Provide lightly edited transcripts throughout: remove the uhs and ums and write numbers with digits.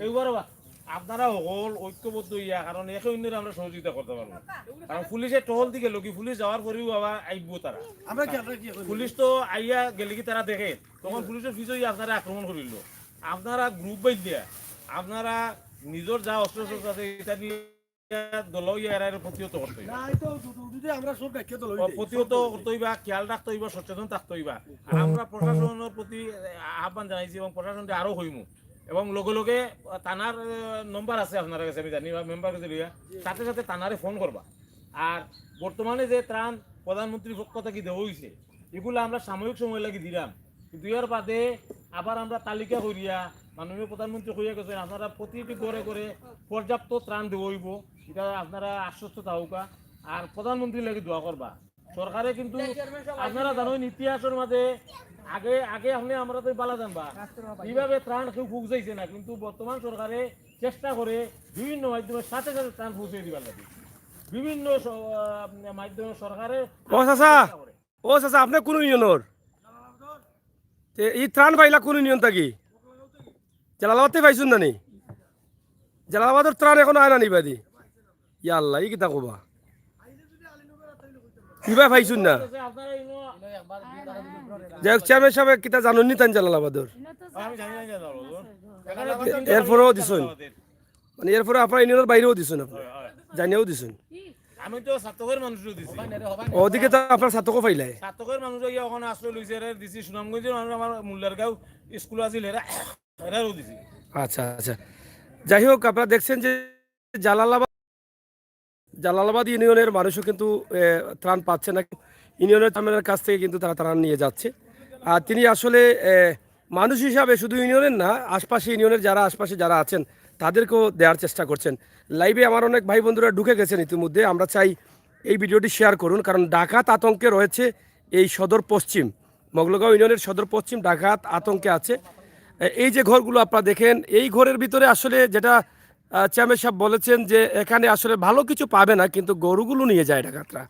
এইবার আপনারা সকল ঐক্যবদ্ধ ইয়া কারণ একে অন্যের আমরা সহযোগিতা করতে পারবো কারণ পুলিশের টহল দিকে লোক পুলিশ যাওয়ার পরেও আবার আইব তারা পুলিশ তো আইয়া গেলে কি তারা দেখে তখন পুলিশের পিছিয়ে আপনারা আক্রমণ করিল আপনারা গ্রুপ বাইর দিয়া আপনারা নিজের যা অস্ত্র শস্ত্র আছে এটা নিয়ে দল ইয়ার প্রতিহত করতে প্রতিহত করতে হইবা খেয়াল রাখতে হইবা সচেতন থাকতে হইবা আর আমরা প্রশাসনের প্রতি আহ্বান জানাইছি এবং প্রশাসনকে আরো হইমু এবং লগে লগে থানার নম্বর আছে আপনার কাছে আমি জানি মেম্বার কাছে লইয়া সাথে সাথে থানারে ফোন করবা আর বর্তমানে যে ত্রাণ প্রধানমন্ত্রীর পক্ষ থেকে দেওয়া হয়েছে এগুলো আমরা সাময়িক সময় লাগি দিলাম কিন্তু এর বাদে আবার আমরা তালিকা করিয়া মাননীয় প্রধানমন্ত্রী হইয়া গেছেন আপনারা প্রতিটি ঘরে করে পর্যাপ্ত ত্রাণ দেওয়া হইব এটা আপনারা আশ্বস্ত থাকুকা আর প্রধানমন্ত্রী লাগি দোয়া করবা সরকারে কিন্তু আপনারা জানেন ইতিহাসের মাঝে আগে আগে আপনি আমরা তো বালা জানবা কিভাবে ত্রাণ কেউ পৌঁছাইছে না কিন্তু বর্তমান সরকারে চেষ্টা করে বিভিন্ন মাধ্যমের সাথে সাথে ত্রাণ পৌঁছে দিবার লাগে বিভিন্ন মাধ্যমে সরকারে ও চাচা আপনি কোন ইউনিয়নের এই ত্রাণ পাইলা কোন ইউনিয়ন থাকি জালালাবাদে পাইছুন না নি জালালাবাদের ত্রাণ এখন আয় না নিবাদি ইয়া আল্লাহ ই কিতা কবা কিবা পাইছুন না যাই হোক চেয়ারম্যান সাহেব কিতা জানুন নি তান জালালাবাদর এরপরেও দিছুন মানে এরপরে আপনার ইউনিয়নের বাইরেও দিছুন আপনি জানিয়েও দিছুন আমি তো সাতকের মানুষও দিছি ওদিকে তো আপনার সাতকও পাইলাই সাতকের মানুষ ইয়া ওখানে আশ্রয় লইছে এরা দিছি সুনামগঞ্জের মানুষ আমার মুল্লারগাঁও স্কুল আছিল এরাও দিছি আচ্ছা আচ্ছা যাই হোক আপনারা দেখছেন যে জালালাবাদ ইউনিয়নের মানুষও কিন্তু ত্রাণ পাচ্ছে না ইউনিয়নের চেয়ারম্যানের কাছ থেকে কিন্তু তারা ত্রাণ নিয়ে যাচ্ছে আর তিনি আসলে মানুষ হিসাবে শুধু ইউনিয়নের না আশপাশে ইউনিয়নের যারা আশপাশে যারা আছেন তাদেরকেও দেওয়ার চেষ্টা করছেন লাইভে আমার অনেক ভাই বন্ধুরা ঢুকে গেছেন ইতিমধ্যে আমরা চাই এই ভিডিওটি শেয়ার করুন কারণ ডাকাত আতঙ্কে রয়েছে এই সদর পশ্চিম মগলগাঁও ইউনিয়নের সদর পশ্চিম ডাকাত আতঙ্কে আছে এই যে ঘরগুলো আপনারা দেখেন এই ঘরের ভিতরে আসলে যেটা চেয়ারম্যান সাহেব বলেছেন যে এখানে আসলে ভালো কিছু পাবে না কিন্তু গরুগুলো নিয়ে যায় ডাকাতরা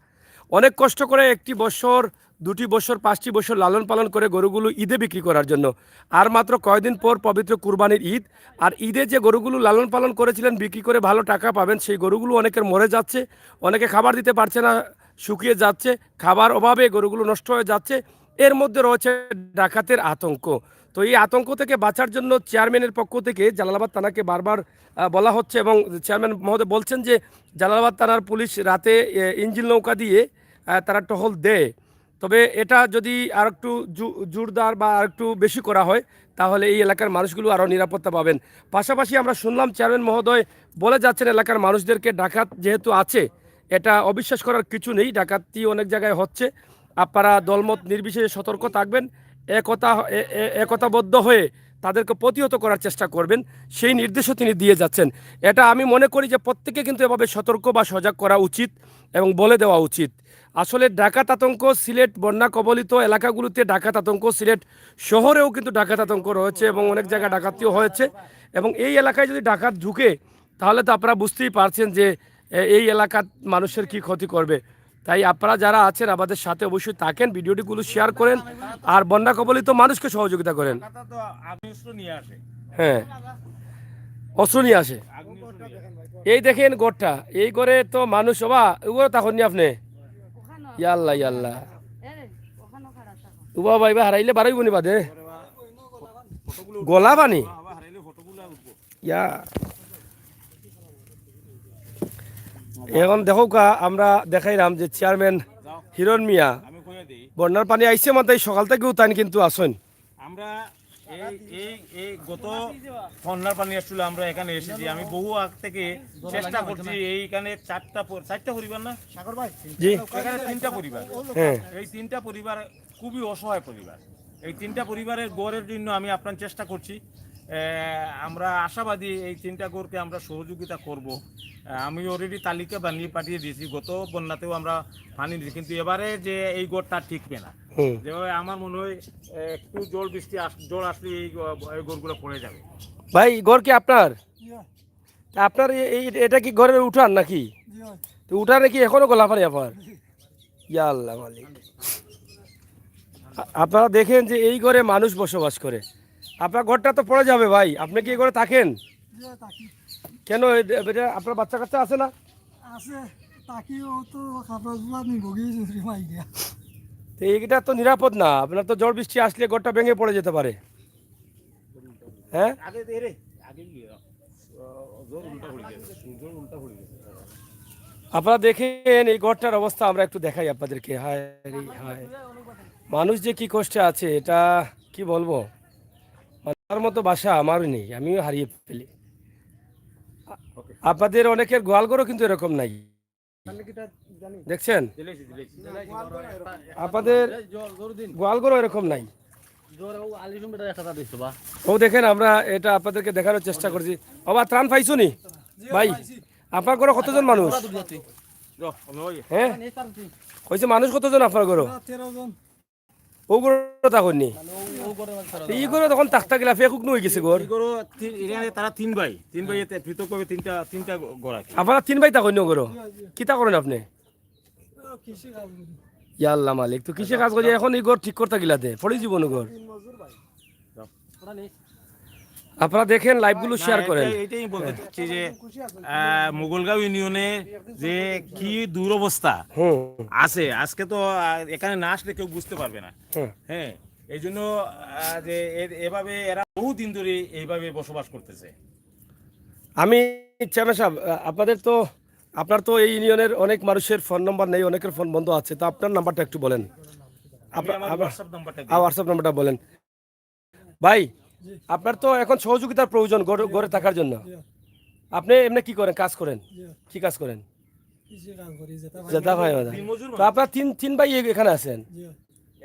অনেক কষ্ট করে একটি বছর 2টি বছর 5টি বছর লালন পালন করে গরুগুলো ঈদে বিক্রি করার জন্য আর মাত্র কয়েকদিন পর পবিত্র কুরবানির ঈদ আর ঈদে যে গরুগুলো লালন পালন করেছিলেন বিক্রি করে ভালো টাকা পাবেন সেই গরুগুলো অনেকের মরে যাচ্ছে অনেকে খাবার দিতে পারছে না শুকিয়ে যাচ্ছে খাবার অভাবে গরুগুলো নষ্ট হয়ে যাচ্ছে এর মধ্যে রয়েছে ডাকাতের আতঙ্ক তো এই আতঙ্ক থেকে বাঁচার জন্য চেয়ারম্যানের পক্ষ থেকে জালালাবাদ থানাকে বারবার বলা হচ্ছে এবং চেয়ারম্যান মহোদয় বলছেন যে জালালাবাদ থানার পুলিশ রাতে ইঞ্জিন নৌকা দিয়ে তারা টহল দেয় তবে এটা যদি আর একটু জোরদার বা আর একটু বেশি করা হয় তাহলে এই এলাকার মানুষগুলো আরও নিরাপত্তা পাবেন পাশাপাশি আমরা শুনলাম চেয়ারম্যান মহোদয় বলে যাচ্ছেন এলাকার মানুষদেরকে ডাকাত যেহেতু আছে এটা অবিশ্বাস করার কিছু নেই ডাকাতি অনেক জায়গায় হচ্ছে আপনারা দলমত নির্বিশেষে সতর্ক থাকবেন একতাবদ্ধ হয়ে তাদেরকে প্রতিহত করার চেষ্টা করবেন সেই নির্দেশও তিনি দিয়ে যাচ্ছেন এটা আমি মনে করি যে প্রত্যেকে কিন্তু এভাবে সতর্ক বা সজাগ করা উচিত এবং বলে দেওয়া উচিত আসলে ডাকাত আতঙ্ক সিলেট বন্যা কবলিত এলাকাগুলোতে ডাকাত আতঙ্ক সিলেট শহরেও কিন্তু ডাকাত আতঙ্ক রয়েছে এবং অনেক জায়গায় ডাকাতিও হয়েছে এবং এই এলাকায় যদি ডাকাত ঢুকে তাহলে তো আপনারা বুঝতেই পারছেন যে এই এলাকার মানুষের কি ক্ষতি করবে তাই আপনারা যারা আছেন আমাদের সাথে অবশ্যই থাকেন ভিডিওটিগুলো শেয়ার করেন আর বন্যা কবলিত মানুষকে সহযোগিতা করেন হ্যাঁ অস্ত্র নিয়ে আসে এই দেখেন গড়টা এই গড়ে তো মানুষ সবা ওগুলো তখন নি আপনি ইয়াল্লা ইয়াল্লা উবা ভাইবা হারাইলে বাড়াইব নি বাদে গলা পানি ইয়া এখন দেখো আমরা দেখাইলাম যে চেয়ারম্যান হিরণ মিয়া বন্যার পানি আইসে মাথায় সকাল থেকেও তাই কিন্তু আসেন আমরা এই গত বন্যার পানি আসছিল আমরা এখানে এসেছি আমি বহু আগ থেকে চেষ্টা করছি এইখানে চারটা পরিবার না সাগর ভাই জি এখানে 3টা পরিবার হ্যাঁ এই 3টা পরিবার খুবই অসহায় পরিবার এই 3টা পরিবারের গড়ের জন্য আমি আপনার চেষ্টা করছি আমরা আশাবাদী এই 3টা গড়কে আমরা সহযোগিতা করব আমি অলরেডি তালিকা বানিয়ে পাঠিয়ে দিয়েছি গত বন্যাতেও আমরা পানি দিয়েছি কিন্তু এবারে যে এই গড়টা ঠিকবে না যেভাবে আমার মনে হয় একটু জল আসলে এই গড়গুলো পড়ে যাবে ভাই গড় কি আপনার আপনার এটা কি ঘরের উঠান নাকি তো উঠান নাকি এখনো গলা পানি আপনার ইয়া আল্লাহ মালিক আপনারা দেখেন যে এই ঘরে মানুষ বসবাস করে আপনার ঘরটা তো পড়ে যাবে ভাই আপনি কি এই ঘরে থাকেন যে তাকি কেন এটা আপনার বাচ্চা কাচ্চা আছে না? আছে তাকিও তো খাবার জোয়া নিব গিয়ে মাই দিয়া তো এইটা তো নিরাপদ না, আপনার তো ঝড় বৃষ্টি আসলে ঘরটা ভেঙে পড়ে যেতে পারে। হ্যাঁ, আগে দে রে আগে গিয়ে জোর উল্টা পড়ে গেছে, জোর উল্টা পড়ে গেছে। আপনারা দেখেন এই ঘরটার অবস্থা, আমরা একটু দেখাই আপনাদেরকে। হায় রে হায়, মানুষ যে কি কষ্টে আছে এটা কি বলবো, মানে তার মতো বাসা আমারও নেই, আমিও হারিয়ে ফেলি। আপনাদের অনেকের গোয়ালঘরও কিন্তু এরকম নাই, দেখছেন? দিলেছি দিলেছি আপনাদের গোয়ালঘরও এরকম নাই। ও দেখেন, আমরা এটা আপনাদেরকে দেখানোর চেষ্টা করছি। বাবা ত্রাণ পাইছো নি ভাই? আপনার ঘরে কতজন মানুষ? হ্যাঁ, কইছে মানুষ কতজন আপনার ঘরে? 13 জন ও ঘরে তখন নি, এই ঘরে তখন তাকতা গেলা ফেকুক নই গেছে ঘর। এগুলো এখানে তারা তিন ভাই পৃথকভাবে তিনটা গড়া। আপনারা 3 ভাই তখন ঘর, কিতা করেন আপনি? কৃষি কাজ ইয়াল্লা মালিক, তো কিসে কাজ করে এখন এই ঘর ঠিক করতে গিলাতে পড়ে জীবন ঘর। আপনারা দেখেন, লাইভগুলো শেয়ার করেন। এইটাই বলতে চাচ্ছি যে মোগলগাঁও ইউনিয়নে যে কি দুরবস্থা হুম আছে, আজকে তো এখানে না আসলে কেউ বুঝতে পারবে না। হুম। হ্যাঁ, এই জন্য যে এভাবে এরা বহুদিন ধরে এইভাবে বসবাস করতেছে। আমি চেয়ারম্যান সাহেব, আপনার তো এই ইউনিয়নের অনেক মানুষের ফোন নাম্বার নেই, অনেকের ফোন বন্ধ আছে, তো আপনার নাম্বারটা একটু বলেন, আমি আমার হোয়াটসঅ্যাপ নাম্বারটা দিই। হোয়াটসঅ্যাপ নাম্বারটা বলেন। ভাই, আপনার তো এখন সহযোগিতার প্রয়োজন গড়ে থাকার জন্য। আপনি এমনি কি করেন, কাজ করেন? কি কাজ করেন? কৃষি কাজ করি যেটা ভাই দাদা। দিনমজুর তো আপনার তিন ভাই এখানে আছেন,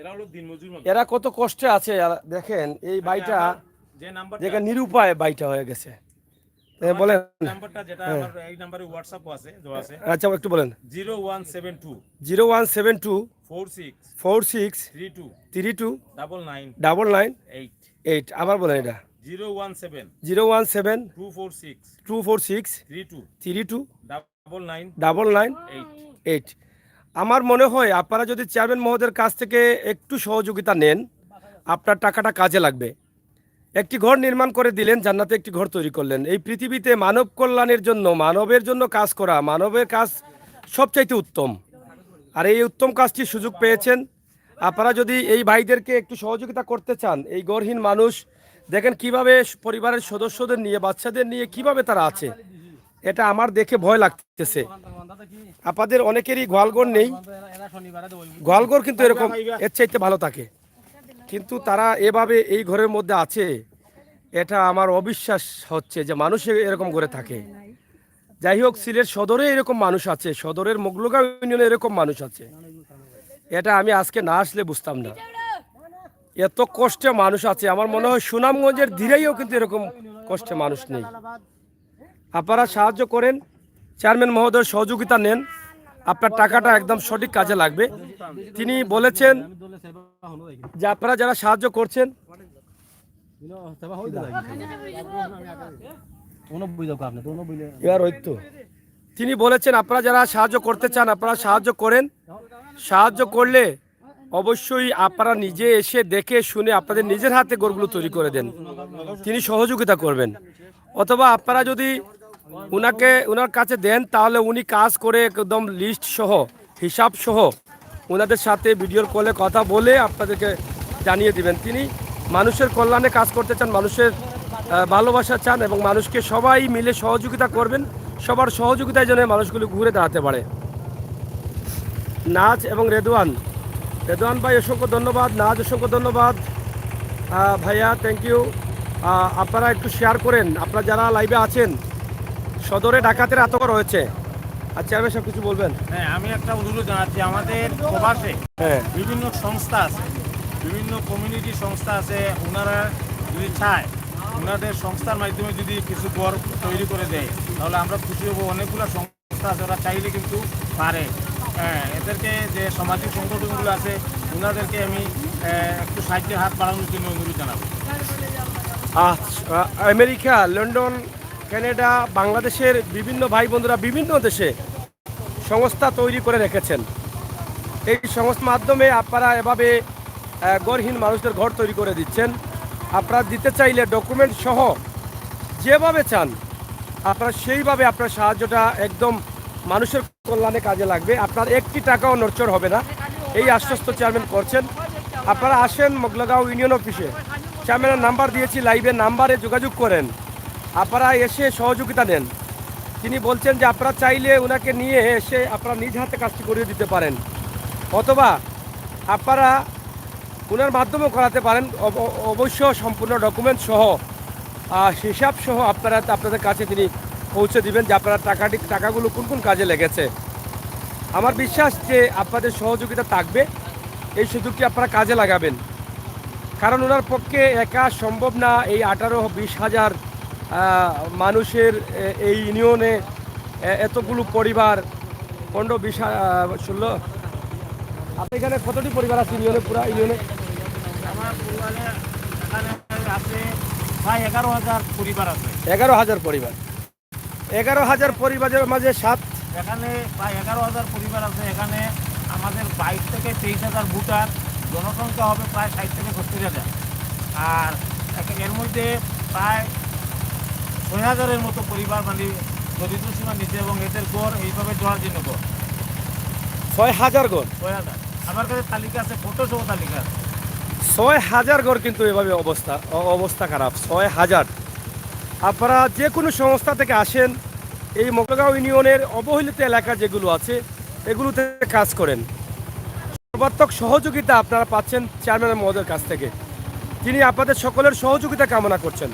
এরা হলো দিনমজুর মানুষ। এরা কত কষ্টে আছে দেখেন। এই বাইটা যে নাম্বারটা যেখানে নিরুপায় বাইটা হয়ে গেছে, বলেন নাম্বারটা যেটা আমার এই নাম্বারে হোয়াটসঅ্যাপ আছে, দেওয়া আছে। আচ্ছা, একটু বলেন। 0172 0172 46 46 32 32 99 99 8 8। আবার বলেন এটা 017 017 246 246 32 32 99 99 8। 8। আমার মনে হয় আপনারা যদি চেয়ারম্যান মহোদয়ের কাছ থেকে একটু সহযোগিতা নেন, আপনার টাকাটা কাজে লাগবে। একটি ঘর নির্মাণ করে দিলেন, জান্নাতে একটি ঘর তৈরি করলেন। এই পৃথিবীতে মানব কল্যাণের জন্য, মানবের জন্য কাজ করা, মানবের কাজ সবচাইতে উত্তম। আর এই উত্তম কাজটি সুযোগ পেয়েছেন আপনারা। যদি এই ভাইদেরকে একটু সহযোগিতা করতে চান, এই গরহীন মানুষ দেখেন কিভাবে পরিবারের সদস্যদের নিয়ে, বাচ্চাদের নিয়ে কিভাবে তারা আছে, এটা আমার দেখে ভয় লাগতেছে। আপনাদের অনেকেরই গোয়ালঘর নেই, গোয়ালঘর কিন্তু এরকম এর চাইতে ভালো থাকে, কিন্তু তারা এভাবে এই ঘরের মধ্যে আছে, এটা আমার অবিশ্বাস হচ্ছে যে মানুষ এরকম করে থাকে। যাই হোক, সিলেট সদরে এরকম মানুষ আছে, সদরের মোগলগাঁও ইউনিয়নে এরকম মানুষ আছে, এটা আমি আজকে না আসলে বুঝতাম না। এত কষ্টে মানুষ আছে, আমার মনে হয় সুনামগঞ্জের ধীরেও কিন্তু এরকম কষ্টে মানুষ নেই। আপনারা সাহায্য করেন, চেয়ারম্যান মহোদয়ের সহযোগিতা নেন, আপনার টাকাটা একদম সঠিক কাজে লাগবে। তিনি বলেছেন যে আপনারা যারা সাহায্য করছেন, তিনি বলেছেন আপনারা যারা সাহায্য করতে চান, আপনারা সাহায্য করেন। সাহায্য করলে অবশ্যই আপনারা নিজে এসে দেখে শুনে আপনাদের নিজের হাতে গরুগুলো তৈরি করে দেন, তিনি সহযোগিতা করবেন। অথবা আপনারা যদি ওনার কাছে দেন, তাহলে উনি কাজ করে একদম লিস্ট সহ, হিসাব সহ ওনাদের সাথে ভিডিও কলে কথা বলে আপনাদেরকে জানিয়ে দিবেন। তিনি মানুষের কল্যাণে কাজ করতে চান, মানুষের ভালোবাসা চান, এবং মানুষকে সবাই মিলে সহযোগিতা করবেন। সবার সহযোগিতায় যেন মানুষগুলো ঘুরে দাঁড়াতে পারে। নাজ এবং রেদওয়ান ভাই অসংখ্য ধন্যবাদ, নাজ অসংখ্য ধন্যবাদ ভাইয়া, থ্যাংক ইউ। আপনারা একটু শেয়ার করেন, আপনারা যারা লাইভে আছেন। সদরে ডাকাতের আতঙ্ক রয়েছে। আচ্ছা, আমি সব কিছু বলবেন। হ্যাঁ, আমি একটা অনুরোধ জানাচ্ছি, আমাদের প্রবাসে হ্যাঁ, বিভিন্ন সংস্থা আছে, বিভিন্ন কমিউনিটি সংস্থা আছে। ওনারা যদি চায়, ওনাদের সংস্থার মাধ্যমে যদি কিছু ঘর তৈরি করে দেয়, তাহলে আমরা খুশি হব। অনেকগুলো সংস্থা আছে, ওরা চাইলে কিন্তু পারে। হ্যাঁ, এদেরকে যে সামাজিক সংগঠনগুলো আছে, ওনাদেরকে আমি একটু সাহায্যের হাত বাড়ানোর জন্য অনুরোধ জানাবো। আমেরিকা, লন্ডন, কানাডা, বাংলাদেশের বিভিন্ন ভাই বন্ধুরা বিভিন্ন দেশে সংস্থা তৈরি করে রেখেছেন। এই সংস্থার মাধ্যমে আপনারা এভাবে গরহীন মানুষদের ঘর তৈরি করে দিচ্ছেন। আপনারা দিতে চাইলে ডকুমেন্ট সহ যেভাবে চান আপনারা সেইভাবে আপনার সাহায্যটা একদম মানুষের কল্যাণে কাজে লাগবে। আপনার একটি টাকাও নড়চড় হবে না, এই আশ্বস্ত চেয়ারম্যান করছেন। আপনারা আসেন মোগলাগাঁও ইউনিয়ন অফিসে, চেয়ারম্যানের নাম্বার দিয়েছি লাইভে, নাম্বারে যোগাযোগ করেন, আপনারা এসে সহযোগিতা নেন। তিনি বলছেন যে আপনারা চাইলে ওনাকে নিয়ে এসে আপনারা নিজ হাতে কাজটি করিয়ে দিতে পারেন, অথবা আপনারা ওনার মাধ্যমেও করাতে পারেন। অবশ্য সম্পূর্ণ ডকুমেন্ট সহ হিসাব সহ আপনাদের কাছে তিনি পৌঁছে দিবেন যে আপনারা টাকাগুলো কোন কোন কাজে লেগেছে। আমার বিশ্বাস যে আপনাদের সহযোগিতা থাকবে, এই সুযোগটি আপনারা কাজে লাগাবেন। কারণ ওনার পক্ষে একা সম্ভব না এই 18-20 হাজার মানুষের এই ইউনিয়নে এতগুলো পরিবার, 15-20 16 আপনি এখানে কতটি পরিবার আছে ইউনিয়নে? পুরা ইউনিয়নে আমার পরিবারে এখানে আছে প্রায় 11,000 পরিবার আছে। 11,000 পরিবার, 11,000 পরিবারের মাঝে এখানে প্রায় 11,000 পরিবার আছে। এখানে আমাদের 22 থেকে 23,000 ভোটার, জনসংখ্যা হবে প্রায় 60 থেকে 70,000। আর এর মধ্যে প্রায় 6,000-এর মতো পরিবার মানে দরিদ্র সীমার নিচে, এবং এদের গড় এইভাবে দেওয়ার জন্য গড় 6,000 ঘর। 6,000 আমার কাছে তালিকা আছে, ফটো সহ তালিকা আছে। 6,000 ঘর কিন্তু এভাবে অবস্থা খারাপ। 6,000। আপনারা যে কোনো সংস্থা থেকে আসেন, এই মোগলাগাঁও ইউনিয়নের অবহেলিত এলাকা যেগুলো আছে এগুলোতে কাজ করেন। সর্বাত্মক সহযোগিতা আপনারা পাচ্ছেন চেয়ারম্যান মহোদয়ের কাছ থেকে, তিনি আপনাদের সকলের সহযোগিতা কামনা করছেন।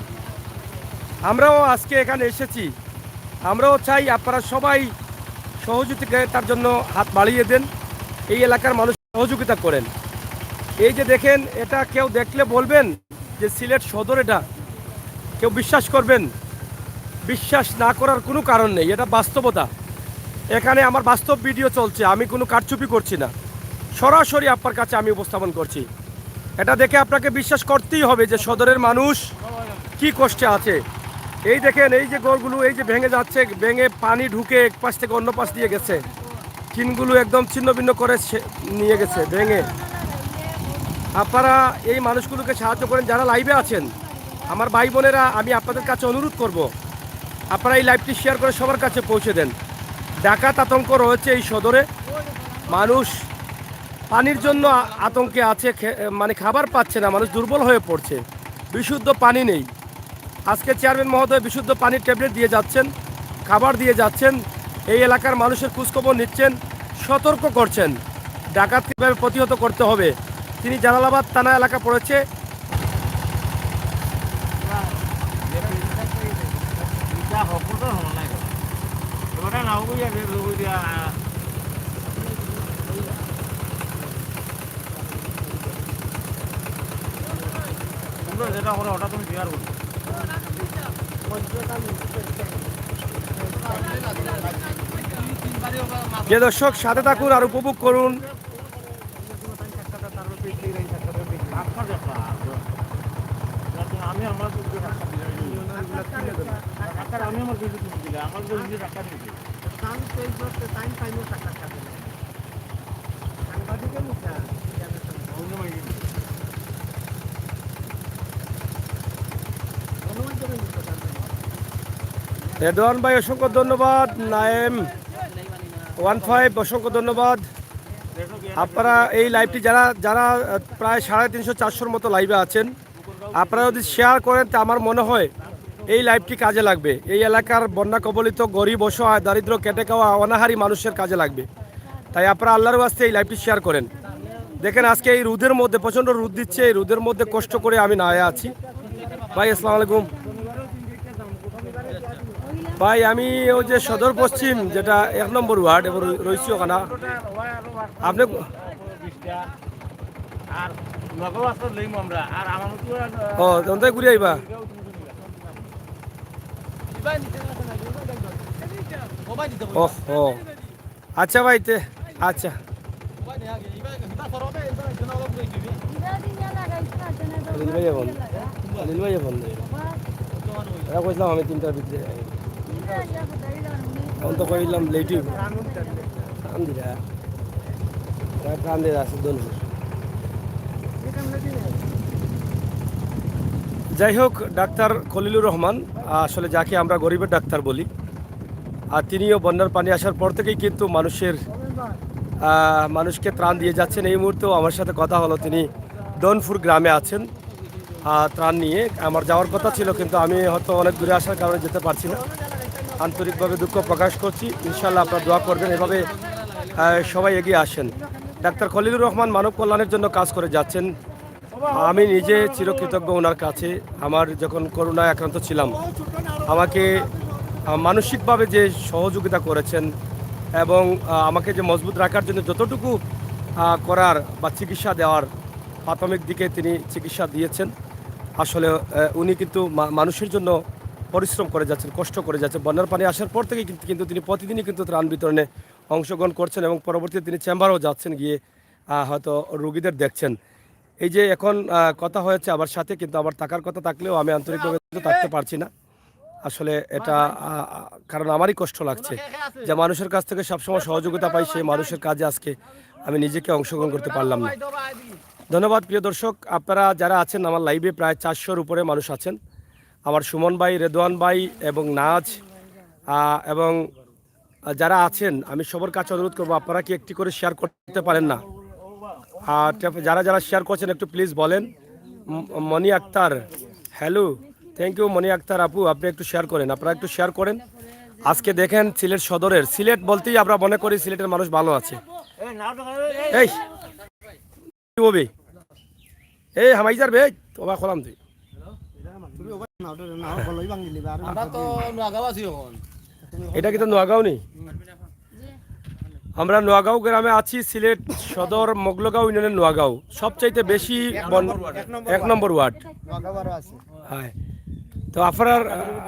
আমরাও আজকে এখানে এসেছি, আমরাও চাই আপনারা সবাই সহযোগিতার জন্য হাত বাড়িয়ে দেন, এই এলাকার মানুষ সহযোগিতা করেন। এই যে দেখেন, এটা কেউ দেখলে বলবেন যে সিলেট সদর, এটা কেউ বিশ্বাস করবেন? বিশ্বাস না করার কোনো কারণ নেই, এটা বাস্তবতা। এখানে আমার বাস্তব ভিডিও চলছে, আমি কোনো কারচুপি করছি না, সরাসরি আপনার কাছে আমি উপস্থাপন করছি। এটা দেখে আপনাকে বিশ্বাস করতেই হবে যে সদরের মানুষ কি কষ্টে আছে। এই দেখেন, এই যে ঘরগুলো এই যে ভেঙে যাচ্ছে, ভেঙে পানি ঢুকে এক পাশ থেকে অন্য পাশ দিয়ে গেছে, টিনগুলো একদম ছিন্ন ভিন্ন করে নিয়ে গেছে ভেঙে। আপনারা এই মানুষগুলোকে সাহায্য করেন যারা লাইভে আছেন। আমার ভাই বোনেরা, আমি আপনাদের কাছে অনুরোধ করব, আপনারা এই লাইভটি শেয়ার করে সবার কাছে পৌঁছে দেন। ডাকাত আতঙ্ক রয়েছে এই সদরে, মানুষ পানির জন্য আতঙ্কে আছে, মানে খাবার পাচ্ছে না, মানুষ দুর্বল হয়ে পড়ছে, বিশুদ্ধ পানি নেই। আজকে চেয়ারম্যান মহোদয় বিশুদ্ধ পানির ট্যাবলেট দিয়ে যাচ্ছেন, খাবার দিয়ে যাচ্ছেন, এই এলাকার মানুষের খোঁজখবর নিচ্ছেন, সতর্ক করছেন ডাকাত কীভাবে প্রতিহত করতে হবে। তিনি জালালাবাদ থানা এলাকা পড়েছে। যেটা করে ওটা তুমি শেয়ার করো। যে দর্শক সাথে থাকুন আর উপভোগ করুন। আমি আমার রেদওয়ান ভাই অসংখ্য ধন্যবাদ, নায়েম 15 অসংখ্য ধন্যবাদ। আপনারা এই লাইভটি যারা যারা প্রায় 350-400 মতো লাইভে আছেন, আপনারা যদি শেয়ার করেন তা আমার মনে হয় এই লাইভটি কাজে লাগবে। এই এলাকার বন্যা কবলিত গরিব, অসহায়, দারিদ্র, কেটে খাওয়া অনাহারী মানুষের কাজে লাগবে। তাই আপনারা আল্লাহর ওয়াস্তে এই লাইভটি শেয়ার করেন। দেখেন আজকে এই রোদের মধ্যে, প্রচণ্ড রোদ দিচ্ছে, এই রোদের মধ্যে কষ্ট করে আমি না আছি। ভাই আসসালামু আলাইকুম। ভাই আমি ওই যে সদর পশ্চিম যেটা 1 নম্বর ওয়ার্ড এবং রয়েছি ওখানে। আপনি ও তন্তায় ঘুরে আইবা? ওহ ও আচ্ছা ভাই, আচ্ছা কইলাম আমি 3টার ভিতরে, তখন তো কইলাম লেট হইব। প্রাণ দিয়ে আসে যাই হোক, ডাক্তার খলিলুর রহমান আসলে যাকে আমরা গরিবের ডাক্তার বলি, আর তিনিও বন্যার পানি আসার পর থেকেই কিন্তু মানুষকে ত্রাণ দিয়ে যাচ্ছেন। এই মুহূর্তেও আমার সাথে কথা হলো, তিনি ডনপুর গ্রামে আছেন ত্রাণ নিয়ে। আমার যাওয়ার কথা ছিল, কিন্তু আমি হয়তো অনেক দূরে আসার কারণে যেতে পারছি না। আন্তরিকভাবে দুঃখ প্রকাশ করছি। ইনশাল্লাহ আপনারা দোয়া করবেন, এভাবে সবাই এগিয়ে আসেন। ডাক্তার খলিলুর রহমান মানব কল্যাণের জন্য কাজ করে যাচ্ছেন। আমি নিজে চিরকৃতজ্ঞ ওনার কাছে। আমার যখন করোনায় আক্রান্ত ছিলাম, আমাকে মানসিকভাবে যে সহযোগিতা করেছেন এবং আমাকে যে মজবুত রাখার জন্য যতটুকু করার বা চিকিৎসা দেওয়ার প্রাথমিক দিকে তিনি চিকিৎসা দিয়েছেন। আসলে উনি কিন্তু মানুষের জন্য পরিশ্রম করে যাচ্ছেন, কষ্ট করে যাচ্ছেন। বন্যার পানি আসার পর থেকে কিন্তু তিনি প্রতিদিনই কিন্তু ত্রাণ বিতরণে অংশগ্রহণ করছেন এবং পরবর্তীতে তিনি চেম্বারেও যাচ্ছেন, গিয়ে হয়তো রোগীদের দেখছেন। এই যে এখন কথা হয়েছে আমার সাথে, কিন্তু আমার থাকার কথা থাকলেও আমি আন্তরিকভাবে থাকতে পারছি না। আসলে এটা কারণ আমারই কষ্ট লাগছে যে মানুষের কাছ থেকে সবসময় সহযোগিতা পাই, সেই মানুষের কাজে আজকে আমি নিজেকে অংশগ্রহণ করতে পারলাম না। ধন্যবাদ প্রিয় দর্শক, আপনারা যারা আছেন আমার লাইভে প্রায় 400-র উপরে মানুষ আছেন। আমার সুমন ভাই, রেদওয়ান ভাই এবং নাজ এবং যারা আছেন, আমি সবার কাছে অনুরোধ করবো আপনারা কি একটি করে শেয়ার করতে পারেন না? আর যারা যারা শেয়ার করছেন একটু প্লিজ বলেন। মনি আক্তার, হ্যালো, থ্যাংক ইউ মনি আক্তার আপু, আপনি একটু শেয়ার করেন, আপনারা একটু শেয়ার করেন। আজকে দেখেন সিলেট সদরের, সিলেট বলতেই আমরা মনে করি সিলেটের মানুষ ভালো আছে। এই ববি এই হামাইজার বে তোবা খোলাম তুই এটা কিন্তু নোয়াগাঁও নেই, আমরা নোয়াগাঁও গ্রামে আছি। সিলেট সদর মোগলগাঁও ইউনিয়নের নোয়াগাঁও সবচাইতে বেশি 1 নম্বর ওয়ার্ড। হ্যাঁ, তো আপনার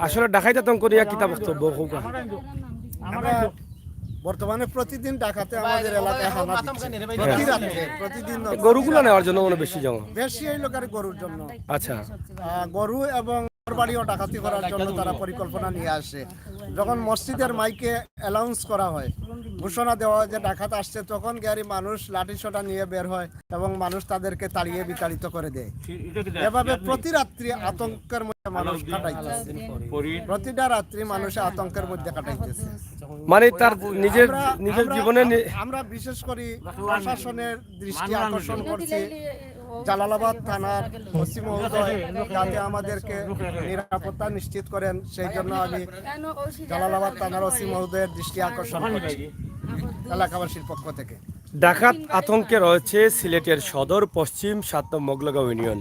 আসলে ডাকাইতে তখন করিয়া কিতাব বক্তব্য বর্তমানে প্রতিদিন ডাকাতে আমাদের এলাকায় হানা দিচ্ছে। প্রতিদিন গরুগুলো নেওয়ার জন্য মনে বেশি জমা বেশি এই লোকের গরুর জন্য। আচ্ছা, গরু এবং বাড়িও ডাকাতি করার জন্য তারা পরিকল্পনা নিয়ে আসে। যখন মসজিদের মাইকে অ্যানাউন্স করা হয়, ঘোষণা দেওয়া হয় যে ডাকাত আসছে, তখন গাড়ি মানুষ লাঠিসোঁটা নিয়ে বের হয় এবং মানুষ তাদেরকে তাড়িয়ে বিতাড়িত করে দেয়। এভাবে প্রতি রাত্রি আতঙ্কের মধ্যে মানুষ কাটাইতেছে, প্রতিটা রাত্রি মানুষ আতঙ্কের মধ্যে কাটাইতেছে। মানে তার নিজের জীবনে আমরা বিশেষ করে প্রশাসনের দৃষ্টি আকর্ষণ করছি জালালাবাদ থানার ওসি মহোদয় যাতে আমাদেরকে নিরাপত্তা নিশ্চিত করেন, সেই জন্য আমি জালালাবাদ থানার ওসি মহোদয়ের দৃষ্টি আকর্ষণ করছি এলাকাবাসীর পক্ষ থেকে। ডাকাত আতঙ্কে রয়েছে সিলেটের সদর পশ্চিম 7 নং মোগলগাঁও ইউনিয়ন।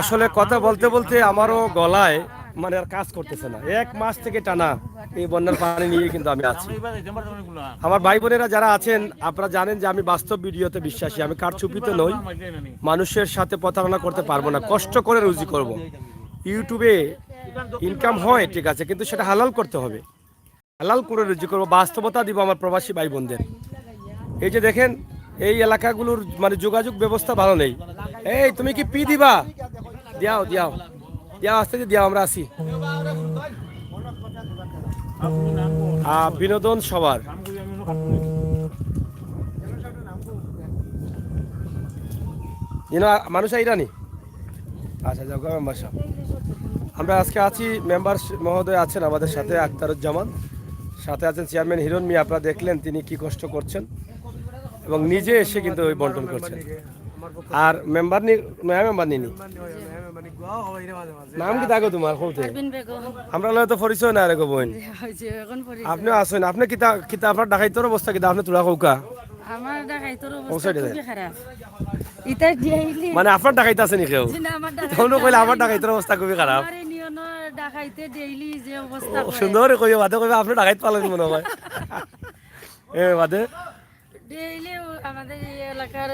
আসলে কথা বলতে বলতে আমারও গলায় মানে আর কাজ করতেছে না। 1 মাস থেকে টানা এই বন্যার পানি নিয়ে কিন্তু আমি আছি। আমার ভাই বোনেরা যারা আছেন, আপনারা জানেন যে আমি বাস্তব ভিডিওতে বিশ্বাসী, আমি কারচুপিতে নই, মানুষের সাথে প্রতারণা করতে পারবো না, কষ্ট করে রুজি করব। ইউটিউবে ইনকাম হয় ঠিক আছে, কিন্তু সেটা হালাল করতে হবে, হালাল করে রুজি করবো, বাস্তবতা দিব আমার প্রবাসী ভাই বোনদের। এই যে দেখেন এই এলাকাগুলোর মানে যোগাযোগ ব্যবস্থা ভালো নেই। এই তুমি কি পি দিবা? দিয়াও দিয়াও দিয়াও, আসতে দিয়াও, আমরা আসি। বিনোদন সবার, মানুষ আইরানি। আচ্ছা যাও মেম্বার সাহেব, আমরা আজকে আছি, মেম্বার মহোদয় আছেন আমাদের সাথে, আখতারুজ্জামান, সাথে আছেন চেয়ারম্যান হিরণ মিয়া। আপনারা দেখলেন তিনি কি কষ্ট করছেন এবং নিজে এসে কিন্তু ওই বন্টন করছেন। আর মেম্বার নিনি নাম কি থাকো তোমার? আমরা তো পরিচয় না রেখো বোন, আপনি আসেন, আপনি কিতা আপনার ডাকাইতর অবস্থা কিতা? আপনি তোলা কৌকা আমার ডাকাইতর অবস্থা খুবই খারাপ। এটা ডেইলি মানে আপনার ডাকাইতে আছে নি কেউ? তোমরা কইলে আমার ডাকাইতর অবস্থা খুবই খারাপ। আমার নিয়ন ডাকাইতে ডেইলি যে অবস্থা করে সুন্দর কইও, বাদে কইবে আপনি ডাকাইতে পারলেন মনে হয়। বাদে ডেইলি আমাদের এই এলাকার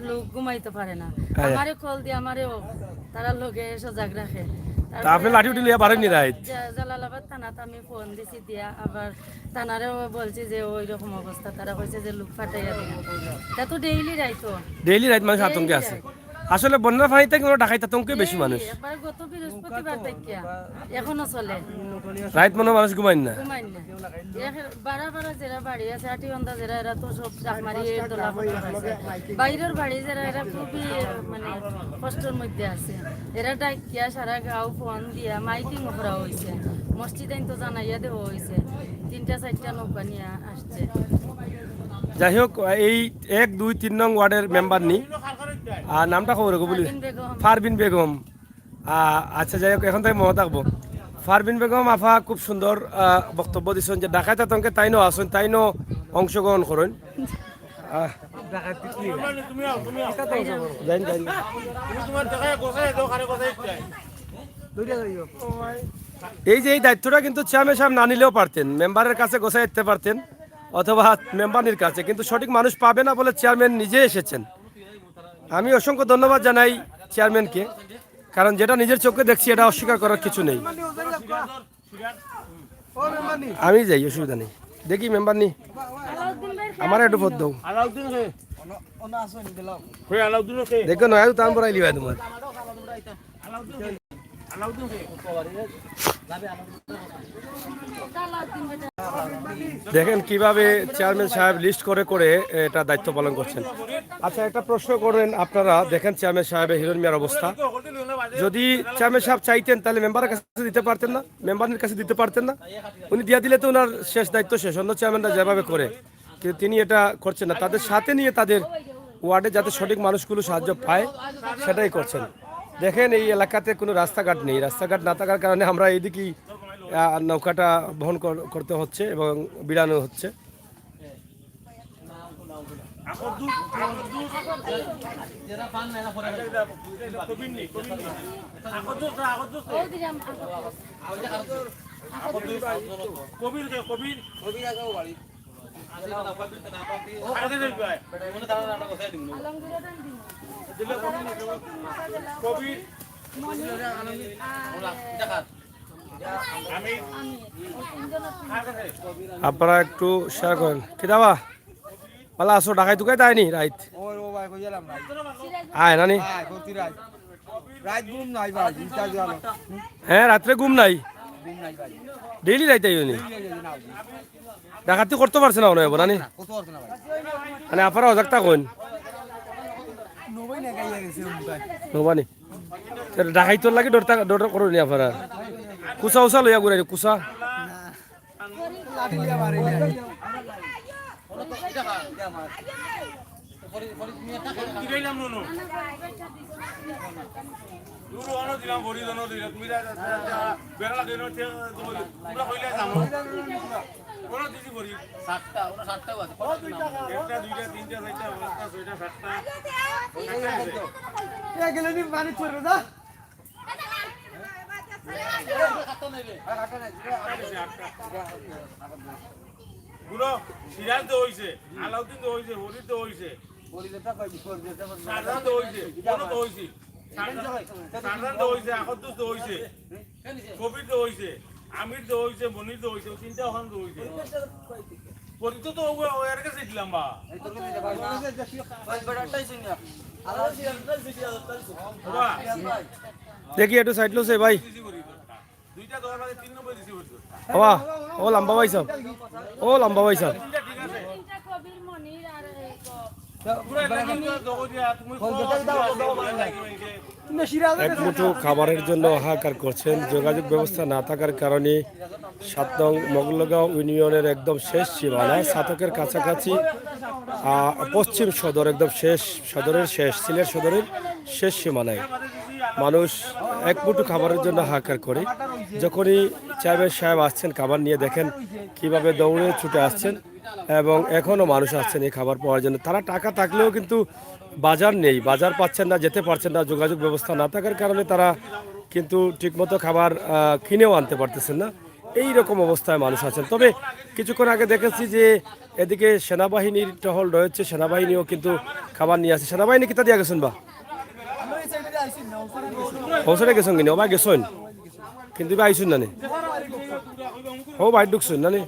লোক ঘুমাইতে পারে না। আমারে কল দিয়ে তারা লোকে সজাগ রাখে। তা আপনি লাঠি উঠে লিয়া পারেননি রাইত? জালালাবাদ থানাতে আমি ফোন দিছি, দিয়া আবার থানারেও বলছি যে ওই রকম অবস্থা, তারা কইছে যে লোক ফাটাইয়া দিবে। তা তো ডেইলি রাইতো, ডেইলি রাইত মানুষ আতঙ্কে আছে। আসলে বন্যার পানিতে কিন্তু ঢাকাইতে তঙ্কে বেশি মানুষ একবার গত বৃহস্পতিবার থেকে এখনো চলে রাত মনে হয় মানুষ ঘুমায় না ঘুমাই না বাড়া বাড়া যারা বাড়ি আছে আটিগন্ধা যারা এরা তো সব ডাক মারি দোলা বাইরের বাড়ি যারা এরা খুবই মানে কষ্টের মধ্যে আছে এরা ডাকিয়া সারা গাঁও ফোন দিয়া মাইকিং করা হয়েছে মসজিদ আইন তো জানাইয়া দেওয়া হয়েছে 3-4টা নৌকা নিয়ে আসছে যাই হোক এই 1, 2, 3 নং ওয়ার্ডের মেম্বার নি আর নামটা খবর বলি ফারবিন বেগম। ফারবিন বেগম আচ্ছা যাই হোক এখন তাই মনে থাকবো ফারবিন বেগম আফা খুব সুন্দর বক্তব্য দিচ্ছেন যে ডাকাইতে তঙ্কে তাইনও আসুন তাইনও অংশগ্রহণ করেন জানি জানি এই যে এই দায়িত্বটা কিন্তু চেয়ারম্যান সাহেব না নিলেও পারতেন মেম্বারের কাছে গোছাই দিতে পারতেন অথবা মেম্বারের কাছে কিন্তু সঠিক মানুষ পাবে না বলে চেয়ারম্যান নিজে এসেছেন আমি অসংখ্য ধন্যবাদ জানাই চেয়ারম্যানকে কারণ যেটা নিজের চোখে দেখছি এটা অস্বীকার করার কিছু নেই আমি যাই অসুবিধা নেই দেখি মেম্বার নি আমার একটু ভোট দাও দেখো নয় তাম পড়াইলি ভাই তোমার দেখেন কিভাবে চেয়ারম্যান সাহেব লিস্ট করে করে এটা দায়িত্ব পালন করছেন আচ্ছা একটা প্রশ্ন করেন আপনারা দেখেন চেয়ারম্যান সাহেবের হিরণ মিয়ার অবস্থা যদি চেয়ারম্যান সাহেব চাইতেন তাহলে মেম্বারের কাছে দিতে পারতেন না মেম্বারের কাছে দিতে পারতেন না উনি দিয়ে দিলে তো ওনার শেষ দায়িত্ব শেষ অন্য চেয়ারম্যানরা যেভাবে করে কিন্তু তিনি এটা করছেন না তাদের সাথে নিয়ে তাদের ওয়ার্ডে যাতে সঠিক মানুষগুলো সাহায্য পায় সেটাই করছেন দেখেন এই এলাকাতে কোনো রাস্তাঘাট নেই রাস্তাঘাট না থাকার কারণে আমরা এইদিকেই নৌকাটা বহন করতে হচ্ছে এবং বিড়ানো হচ্ছে আপনারা একটু শেয়ার করেন কি দাবা পালা আসো ঢাকায় তুকাই তাইনি রাইত আয় নানি হ্যাঁ রাত্রে ঘুম নাই ডেইলি রাইতে আইনি ডাকাতি করতে পারছে না মনে হয় নানি মানে আপনারা অজাক্তা কইন নবানি ডাকাইতর লাগে ডর করনি আপনারা কুসা উসা লইয়া ঘুরাই কুসা সিরাজ তো হইছে আলাউদ্দিন তো হইছে হরিদ তো হইছে সারদান তো হইছে কোন তো হইছে সারদান তো হইছে আকদ্দুস তো হইছে কবির তো হইছে আমির তো হইছে মনির তো হইছে তিনটা ওখান তো হইছে পরিত তো এর কাছে দিলাম বা দেখি একটু সাইড লো সে ভাই দুইটা দর মানে 3 নম্বর দিছি হইছে বাবা ও লম্বা ভাই সাহেব ও লম্বা ভাই সাহেব কবির মনির আর এক মুঠো খাবারের জন্য হাহাকার করছেন যোগাযোগ ব্যবস্থা না থাকার কারণে 7 নং মগলগাঁও ইউনিয়নের একদম শেষ সীমানা সাতকের কাছাকাছি পশ্চিম সদর একদম শেষ সদরের শেষ সিলেট সদরের শেষ সীমানায় মানুষ এক মুঠো খাবারের জন্য হাহাকার করে যখনই চেয়ারম্যান সাহেব আসছেন খাবার নিয়ে দেখেন কিভাবে দৌড়ে ছুটে আসছেন এবং এখনও মানুষ আসছেন এই খাবার পাওয়ার জন্য তারা টাকা থাকলেও কিন্তু বাজার নেই বাজার পাচ্ছেন না যেতে পারছেন না যোগাযোগ ব্যবস্থা না থাকার কারণে তারা কিন্তু ঠিকমতো খাবার কিনেও আনতে পারতেছেন না এই রকম অবস্থায় মানুষ আছেন তবে কিছুক্ষণ আগে দেখেছি যে এদিকে সেনাবাহিনীর টহল রয়েছে সেনাবাহিনীও কিন্তু খাবার নিয়ে আসে সেনাবাহিনী কিতা দিয়ে গেছেন বা পৌঁছাতে গেছেন কিনে ওবা গেছেন কিন্তু বা আইসুন নানি ও বাইর ঢুকছেন নানি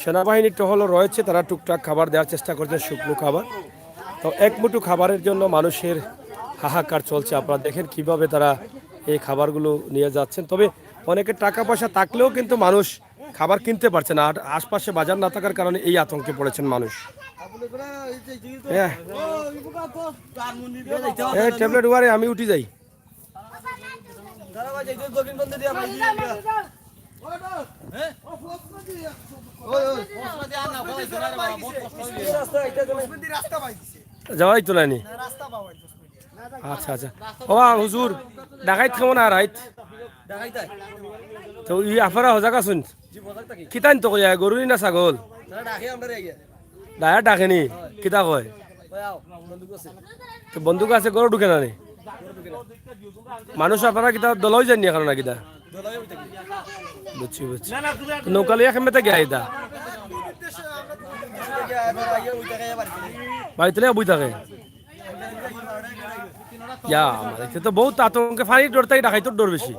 সেনাবাহিনীর টহলও রয়েছে তারা টুকটাক খাবার দেওয়ার চেষ্টা করছেন শুকনো খাবার তো এক মুঠো খাবারের জন্য মানুষের হাহাকার চলছে। আপনারা দেখেন কিভাবে তারা এই খাবারগুলো নিয়ে যাচ্ছেন। তবে অনেকের টাকা পয়সা থাকলেও কিন্তু মানুষ খাবার কিনতে পারছে না, আর আশপাশে বাজার না থাকার কারণে এই আতঙ্কে পড়েছেন মানুষ। ট্যাবলেট ওয়ারে আমি উঠি যাই। যাওয়াই তো নাইনি। আচ্ছা আচ্ছা, ও হুজুর ডাকাইত খাবো না রাইত তো আপনারা হজাক আছেন কিতান তো কইয়া গরু না ছাগল ডায়া ডাকেনি কিতা কয় তো বন্দুক আছে গরু ঢুকে না নি মানুষ আপনারা কিতা দলই যাননি এখন না কিতা বুঝছি বুঝছি নৌকা লিয়া খেমে গিয়া আইতা বাড়িতে বই থাকে ইয়া আমাদের তো বহুত আতঙ্কে ফানির ডর তাই ডাকাইতোর ডর বেশি।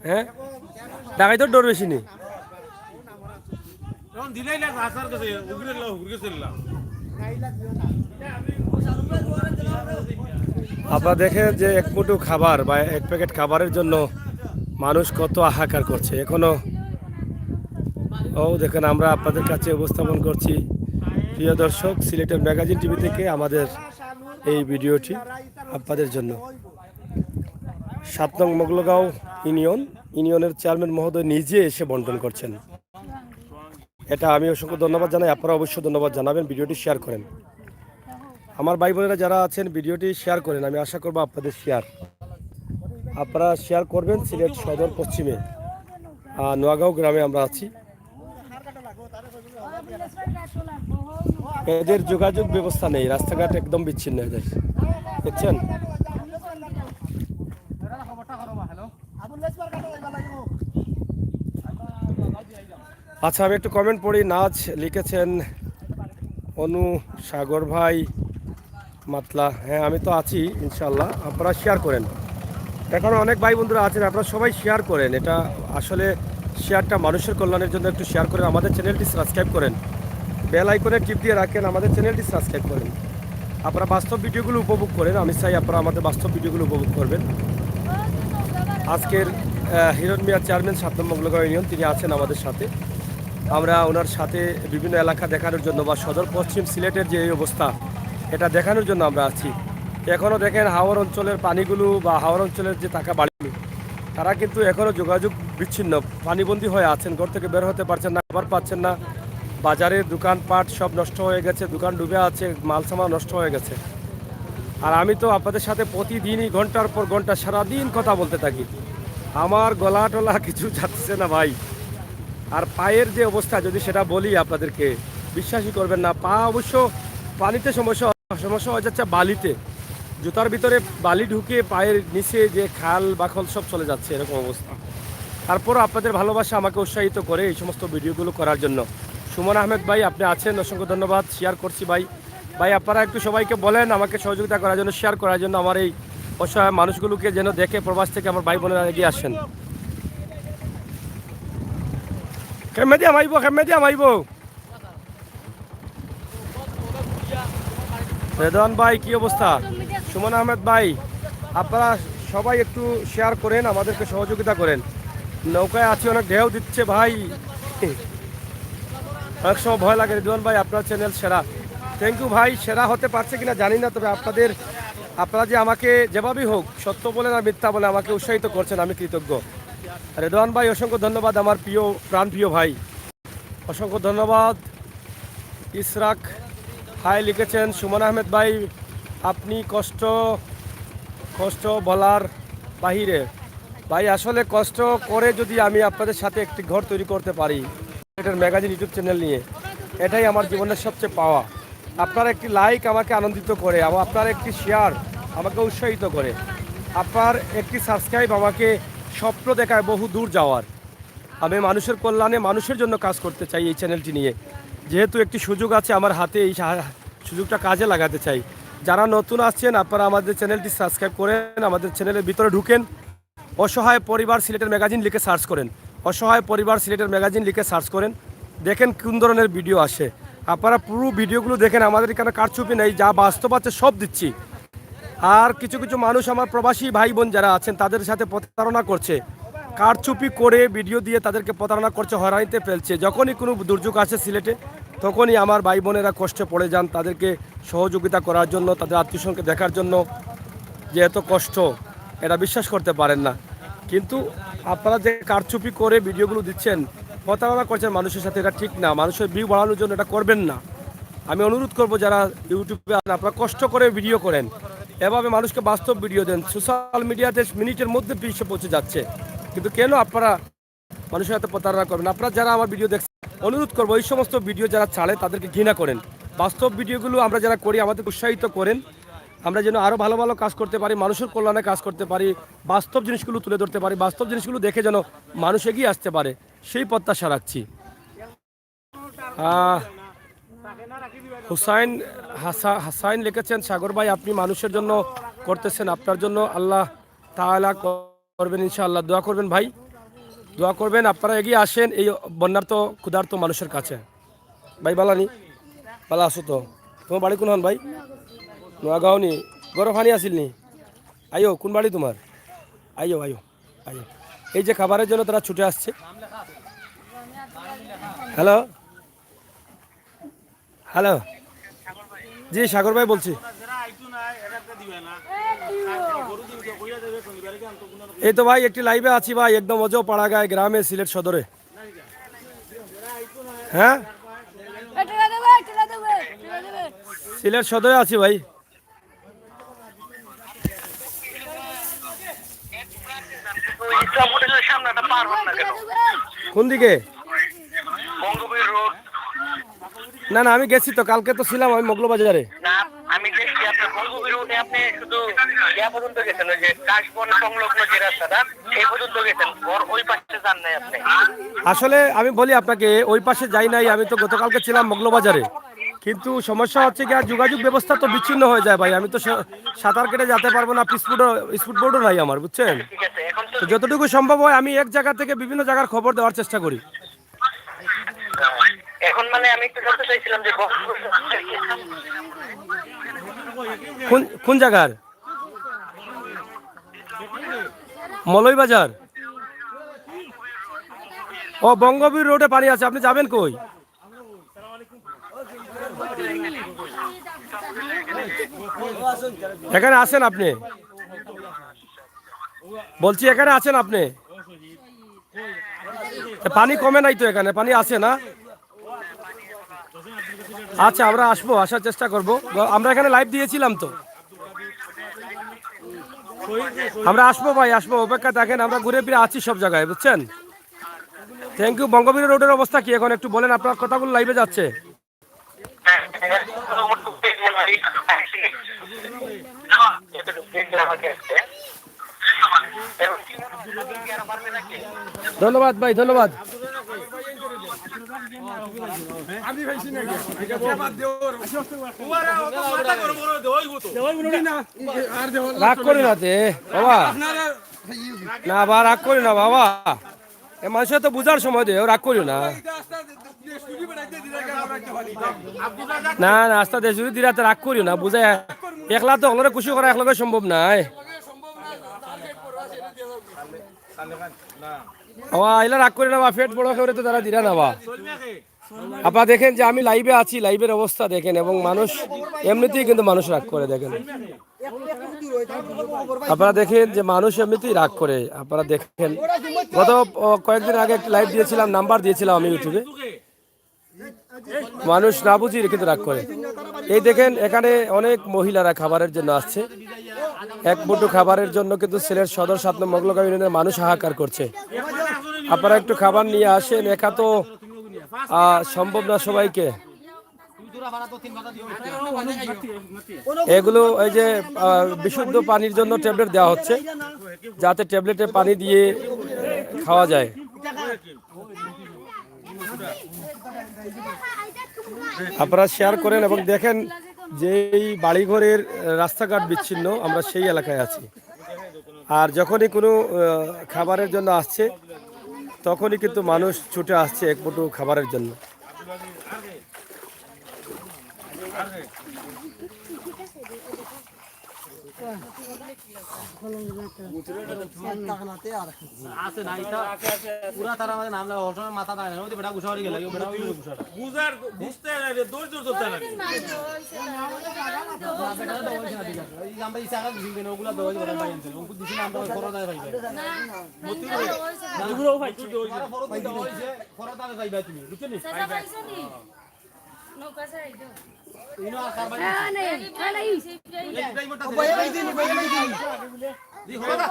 হ্যাঁ ডাকাইতোর ডর বেশি নি আপনারা দেখেন যে এক মুঠো খাবার বা এক প্যাকেট খাবারের জন্য মানুষ কত হাহাকার করছে এখনো। ও দেখেন আমরা আপনাদের কাছে উপস্থাপন করছি প্রিয় দর্শক, সিলেটের ম্যাগাজিন টিভি থেকে আমাদের এই ভিডিওটি আপনাদের জন্য। 7 নং মোগলগাঁও ইউনিয়নের চেয়ারম্যান মহোদয় নিজে এসে বন্টন করছেন। এটা আমি অসংখ্য ধন্যবাদ জানাই। আপনারা অবশ্যই ধন্যবাদ জানাবেন, ভিডিওটি শেয়ার করেন। আমার ভাই বোনেরা যারা আছেন ভিডিওটি শেয়ার করেন, আমি আশা করব আপনাদের আপনারা শেয়ার করবেন। সিলেট সদর পশ্চিমে নোয়াগাঁও গ্রামে আমরা আছি। এদের যোগাযোগ ব্যবস্থা নেই, রাস্তাঘাট একদম বিচ্ছিন্ন এদের, দেখছেন। আচ্ছা আমি একটু কমেন্ট পড়ি। নাচ লিখেছেন অনু সাগর ভাই মাতলা। হ্যাঁ আমি তো আছি ইনশাল্লাহ, আপনারা শেয়ার করেন। এখন অনেক ভাই বন্ধুরা আছেন, আপনারা সবাই শেয়ার করেন। এটা আসলে শেয়ারটা মানুষের কল্যাণের জন্য, একটু শেয়ার করেন। আমাদের চ্যানেলটি সাবস্ক্রাইব করেন, বেল আইকনে টিপ দিয়ে রাখেন, আমাদের চ্যানেলটি সাবস্ক্রাইব করেন। আপনারা বাস্তব ভিডিওগুলো উপভোগ করেন, আমি চাই আপনারা আমাদের বাস্তব ভিডিওগুলো উপভোগ করবেন। আজকের হিরণ মিয়া চেয়ারম্যান 7 নং মোগলগাঁও ইউনিয়ন, তিনি আছেন আমাদের সাথে। আমরা ওনার সাথে বিভিন্ন এলাকা দেখানোর জন্য বা সদর পশ্চিম সিলেটের যে এই অবস্থা এটা দেখানোর জন্য আমরা আছি। এখনও দেখেন হাওর অঞ্চলের পানিগুলো বা হাওর অঞ্চলের যে টাকা বাড়িগুলো, তারা কিন্তু এখনও যোগাযোগ বিচ্ছিন্ন, পানিবন্দী হয়ে আছেন, ঘর থেকে বের হতে পারছেন না, খাবার পাচ্ছেন না। বাজারের দোকানপাট সব নষ্ট হয়ে গেছে, দোকান ডুবে আছে, মালসামাল নষ্ট হয়ে গেছে। আর আমি তো আপনাদের সাথে প্রতিদিনই ঘন্টার পর ঘন্টা সারাদিন কথা বলতে থাকি, আমার গলা টলা কিছু যাচ্ছে না ভাই। আর পায়ের যে অবস্থা যদি সেটা বলি আপনাদেরকে বিশ্বাসই করবেন না। পা অবশ্য পানিতে সমস্যা হয়ে যাচ্ছে, বালিতে জুতার ভিতরে বালি ঢুকে পায়ের নিচে যে খাল বাখল সব চলে যাচ্ছে, এরকম অবস্থা। তারপরও আপনাদের ভালোবাসা আমাকে উৎসাহিত করে এই সমস্ত ভিডিওগুলো করার জন্য। সুমন আহমেদ ভাই আপনি আছেন, অসংখ্য ধন্যবাদ। শেয়ার করছি ভাই আপনারা একটু সবাইকে বলেন আমাকে সহযোগিতা করার জন্য, শেয়ার করার জন্য, আমার এই অসহায় মানুষগুলোকে যেন দেখে প্রবাস থেকে আমার ভাই বোনেরা এগিয়ে আসেন। খেমেদিয়া মাইব রেদওয়ান ভাই কি অবস্থা? সুমন আহমেদ ভাই আপনারা সবাই একটু শেয়ার করেন, আমাদেরকে সহযোগিতা করেন। নৌকায় আছি, অনেক ঢেউ দিচ্ছে ভাই, অনেক সময় ভয় লাগে। রেদওয়ান ভাই আপনার চ্যানেল সেরা। থ্যাংক ইউ ভাই। সেরা হতে পারছে কিনা জানি না, তবে আপনারা যে আমাকে যেভাবেই হোক সত্য বলে না মিথ্যা বলে আমাকে উৎসাহিত করছেন, আমি কৃতজ্ঞ। রেদওয়ান ভাই অসংখ্য ধন্যবাদ, আমার প্রাণ প্রিয় ভাই, অসংখ্য ধন্যবাদ। ইসরাক হাই লিখেছেন। সুমন আহমেদ ভাই আপনি কষ্ট বলার বাহিরে ভাই, আসলে কষ্ট করে যদি আমি আপনাদের সাথে একটি ঘর তৈরি করতে পারি এটার ম্যাগাজিন ইউটিউব চ্যানেল নিয়ে, এটাই আমার জীবনের সবচেয়ে পাওয়া। আপনার একটি লাইক আমাকে আনন্দিত করে, আপনার একটি শেয়ার আমাকে উৎসাহিত করে, আপনার একটি সাবস্ক্রাইব আমাকে স্বপ্ন দেখায় বহু দূর যাওয়ার। আমি মানুষের কল্যাণে মানুষের জন্য কাজ করতে চাই এই চ্যানেলটি নিয়ে। যেহেতু একটি সুযোগ আছে আমার হাতে, এই সুযোগটা কাজে লাগাতে চাই। যারা নতুন আসছেন আপনারা আমাদের চ্যানেলটি সাবস্ক্রাইব করেন, আমাদের চ্যানেলের ভিতরে ঢুকেন, অসহায় পরিবার সিলেটের ম্যাগাজিন লিখে সার্চ করেন, অসহায় পরিবার সিলেটের ম্যাগাজিন লিখে সার্চ করেন, দেখেন কোন ধরনের ভিডিও আসে। আপনারা পুরো ভিডিওগুলো দেখেন, আমাদের এখানে কারচুপি নেই, যা বাস্তব আছে সব দিচ্ছি। আর কিছু কিছু মানুষ আমার প্রবাসী ভাই বোন যারা আছেন তাদের সাথে প্রতারণা করছে, কারচুপি করে ভিডিও দিয়ে তাদেরকে প্রতারণা করছে, হয়রানিতে ফেলছে। যখনই কোনো দুর্যোগ আসে সিলেটে তখনই আমার ভাই বোনেরা কষ্টে পড়ে যান, তাদেরকে সহযোগিতা করার জন্য, তাদের আত্মীয়স্বজনকে দেখার জন্য যে এত কষ্ট এটা বিশ্বাস করতে পারেন না। কিন্তু আপনারা যে কারচুপি করে ভিডিওগুলো দিচ্ছেন, প্রতারণা করছেন মানুষের সাথে, এটা ঠিক না। মানুষের ভিউ বাড়ানোর জন্য এটা করবেন না। আমি অনুরোধ করব যারা ইউটিউবে আছেন আপনারা কষ্ট করে ভিডিও করেন, এভাবে মানুষকে বাস্তব ভিডিও দেন। সোশ্যাল মিডিয়াতে মিনিটের মধ্যে বিশ্বে পৌঁছে যাচ্ছে, কিন্তু কেন আপনারা মানুষের সাথে প্রতারণা করবেন? আপনারা যারা আমার ভিডিও দেখছেন অনুরোধ করবো এই সমস্ত ভিডিও যারা ছাড়ে তাদেরকে ঘৃণা করেন। বাস্তব ভিডিওগুলো আমরা যারা করি আমাদের উৎসাহিত করেন, আমরা যেন আরও ভালো ভালো কাজ করতে পারি, মানুষের কল্যাণে কাজ করতে পারি, বাস্তব জিনিসগুলো তুলে ধরতে পারি, বাস্তব জিনিসগুলো দেখে যেন মানুষ এগিয়ে আসতে পারে, সেই প্রত্যাশা রাখছি। হুসাইন হাসাইন লিখেছেন, সাগর ভাই আপনি মানুষের জন্য করতেছেন, আপনার জন্য আল্লাহ তাআলা করবেন ইনশাআল্লাহ। দোয়া করবেন ভাই, দোয়া করবেন, আপনারা এগিয়ে আসেন এই বন্যার্ত ক্ষুধার্ত মানুষের কাছে। ভাই বালানি বালা আসো তো, তোমার বাড়ি কোন হন ভাই? নোয়াগাঁও নি? গরম পানি আসিল নি? আইও, কোন বাড়ি তোমার? আইও আইও আইও। এই যে খাবারের জন্য তারা ছুটে আসছে। হ্যালো হ্যালো, জি সাগর ভাই বলছি। এই তো ভাই একটি লাইভে আছি ভাই, একদম অজো পাড়াগায় গ্রামে, সিলেট সদরে। হ্যাঁ সিলেট সদরে আছি ভাই। কোন দিকে? না না আমি গেছি তো, কালকে তো ছিলাম আমি মগলবাজারে। আমি দেখছি আপনার বঙ্গবীর রোডে আপনি শুধু ইয়া পর্যন্ত গেছেন, ওই যে কাশবন সংলগ্ন যে রাস্তাটা সেই পর্যন্ত গেছেন, ওই পাশে যান নাই আপনি? আসলে আমি বলি আপনাকে, ওই পাশে যাই নাই, আমি তো গতকালকে ছিলাম মগলবাজারে। কিন্তু সমস্যা হচ্ছে কি, আর যোগাযোগ ব্যবস্থা তো বিচ্ছিন্ন হয়ে যায় ভাই। আমি তো সাঁতার কেটে যেতে পারবো না, স্পিড বোর্ডও নাই আমার, বুঝছেন? ঠিক আছে, এখন তো তো যতটুকু সম্ভব হয় আমি এক জায়গা থেকে বিভিন্ন জায়গার খবর দেওয়ার চেষ্টা করি। এখন মানে আমি একটু জানতে চাইছিলাম যে কোন কোন জায়গার? মলইবাজার। ও বঙ্গবীর রোডে পানি আছে, আপনি যাবেন কই? এখানে আছেন আপনি? বলছি এখানে আছেন আপনি? পানি কমে নাই তো, এখানে পানি আছে না? আচ্ছা আমরা আসবো, আসার চেষ্টা করব। আমরা এখানে লাইভ দিয়েছিলাম তো, আমরা আসবো ভাই, আসবো, অপেক্ষা থাকেন। আমরা ঘুরে ফিরে আছি সব জায়গায়, বুঝছেন? Thank you. বঙ্গবীর রোডের অবস্থা কি এখন একটু বলেন, আপনার কথাগুলো লাইভে যাচ্ছে। ধন্যবাদ ভাই, ধন্যবাদ। রাগ করি না তে বাবা, না বা রাগ করি না বাবা, এ মানুষের তো বুঝার সময় দে, রাগ করি না। না না আস্তা দেশ যদি দিরাতে রাগ করি না, বুঝাই একলা তো হলরে খুশি করা একলগে সম্ভব নাই। এলা রাগ করি না বা, পেট বড় করে তো তারা দিরা না বা। আপনারা দেখেন যে আমি লাইভে আছি, লাইভের অবস্থা দেখেন, এবং মানুষ এমনিতেই কিন্তু মানুষ রাগ করে, দেখেন আপনারা দেখেন যে মানুষ এমনিতেই রাগ করে। আপনারা দেখেন গত কয়েকদিন আগে একটি লাইভ দিয়েছিলাম, নাম্বার দিয়েছিলাম আমি ইউটিউবে, মানুষ না বুঝিয়ে কিন্তু রাগ করে। এই দেখেন এখানে অনেক মহিলারা খাবারের জন্য আসছে, এক মুঠো খাবারের জন্য কিন্তু সিলেট সদর 7 নং মগলগাঁও ইউনিয়নের মানুষ হাহাকার করছে। আপনারা একটু খাবার নিয়ে আসেন, একা তো সম্ভব না সবাইকে। এগুলো এই যে বিশুদ্ধ পানির জন্য ট্যাবলেট দেওয়া হচ্ছে, যাতে ট্যাবলেটে পানি দিয়ে খাওয়া যায়। আপনারা শেয়ার করেন এবং দেখেন যে এই বাড়িঘরের রাস্তাঘাট বিচ্ছিন্ন, আমরা সেই এলাকায় আছি। আর যখনই কোনো খাবারের জন্য আসছে তখনই কিন্তু মানুষ ছুটে আসছে এক মুঠো খাবারের জন্য। টাকাতে আর আছে না এটা পুরা তারা আমাদের নাম লাগা ওর মাথা দাঁড়ায় না ওই বেটা গুছাওয়ারি গেল বেটা ওই গুছাটা বুঝার বুঝতে না রে দৌড় ধরতে না রে বেটা তো ওই না দিলা এই আমরা ইসা কা দিন দেন ওগুলা দওয়াই বড় ভাই আনতে ওগুলো দিছি না আমরা ফরদ আয় ভাই এগুলো ভাই ফরদ দওয়াই যে ফরদ আয় ভাই তুমি বুঝছো নি নৌকা সাইড ইনো আর কারবাই এই ড্রাইভারটা বই দিন দি হলা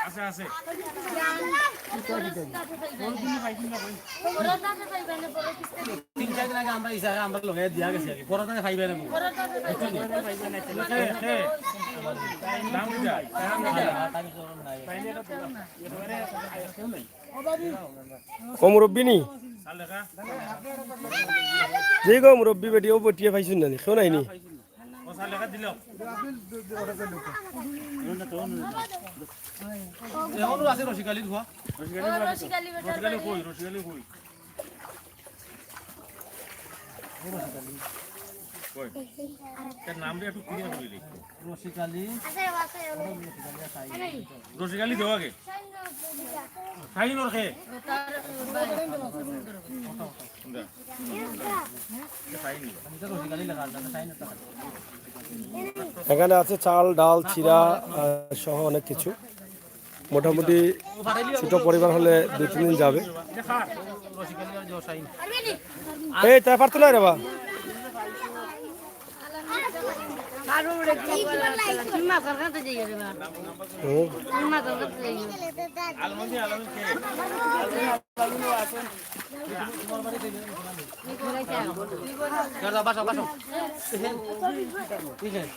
আছে আছে তিন চার দিন আগে আমরা ইসা আমরা লগাই দিয়া গেছি আগে ফরদ আয় ভাই না নাম কি যায় ও মুরব্বী নি সাল দেখা যে গো মুরব্বী বেটি ও বটিয়ে পাইছুন না কেউ নাই নি ও সাল দেখা দিল এখনো আছে রসিকালি ধোয়া রসিকালি বেটা রসিকালি কই কই তার নাম রে একটু ক্লিয়ার করে লিখ রসিকালি রসিকালি দেওয়া গে ফাইন ওর খে এটা রসিকালি লাগা আছে সাইন একটা এখানে আছে চাল ডাল চিরা সহ অনেক কিছু মোটামুটি ছোট পরিবার হলে 2-3 দিন যাবে রসিকালি আর জো সাইন এই তাই পারতো না রে বা আলমন্দি আলমন্দি খে করদা বাসা বাসা ঠিক আছে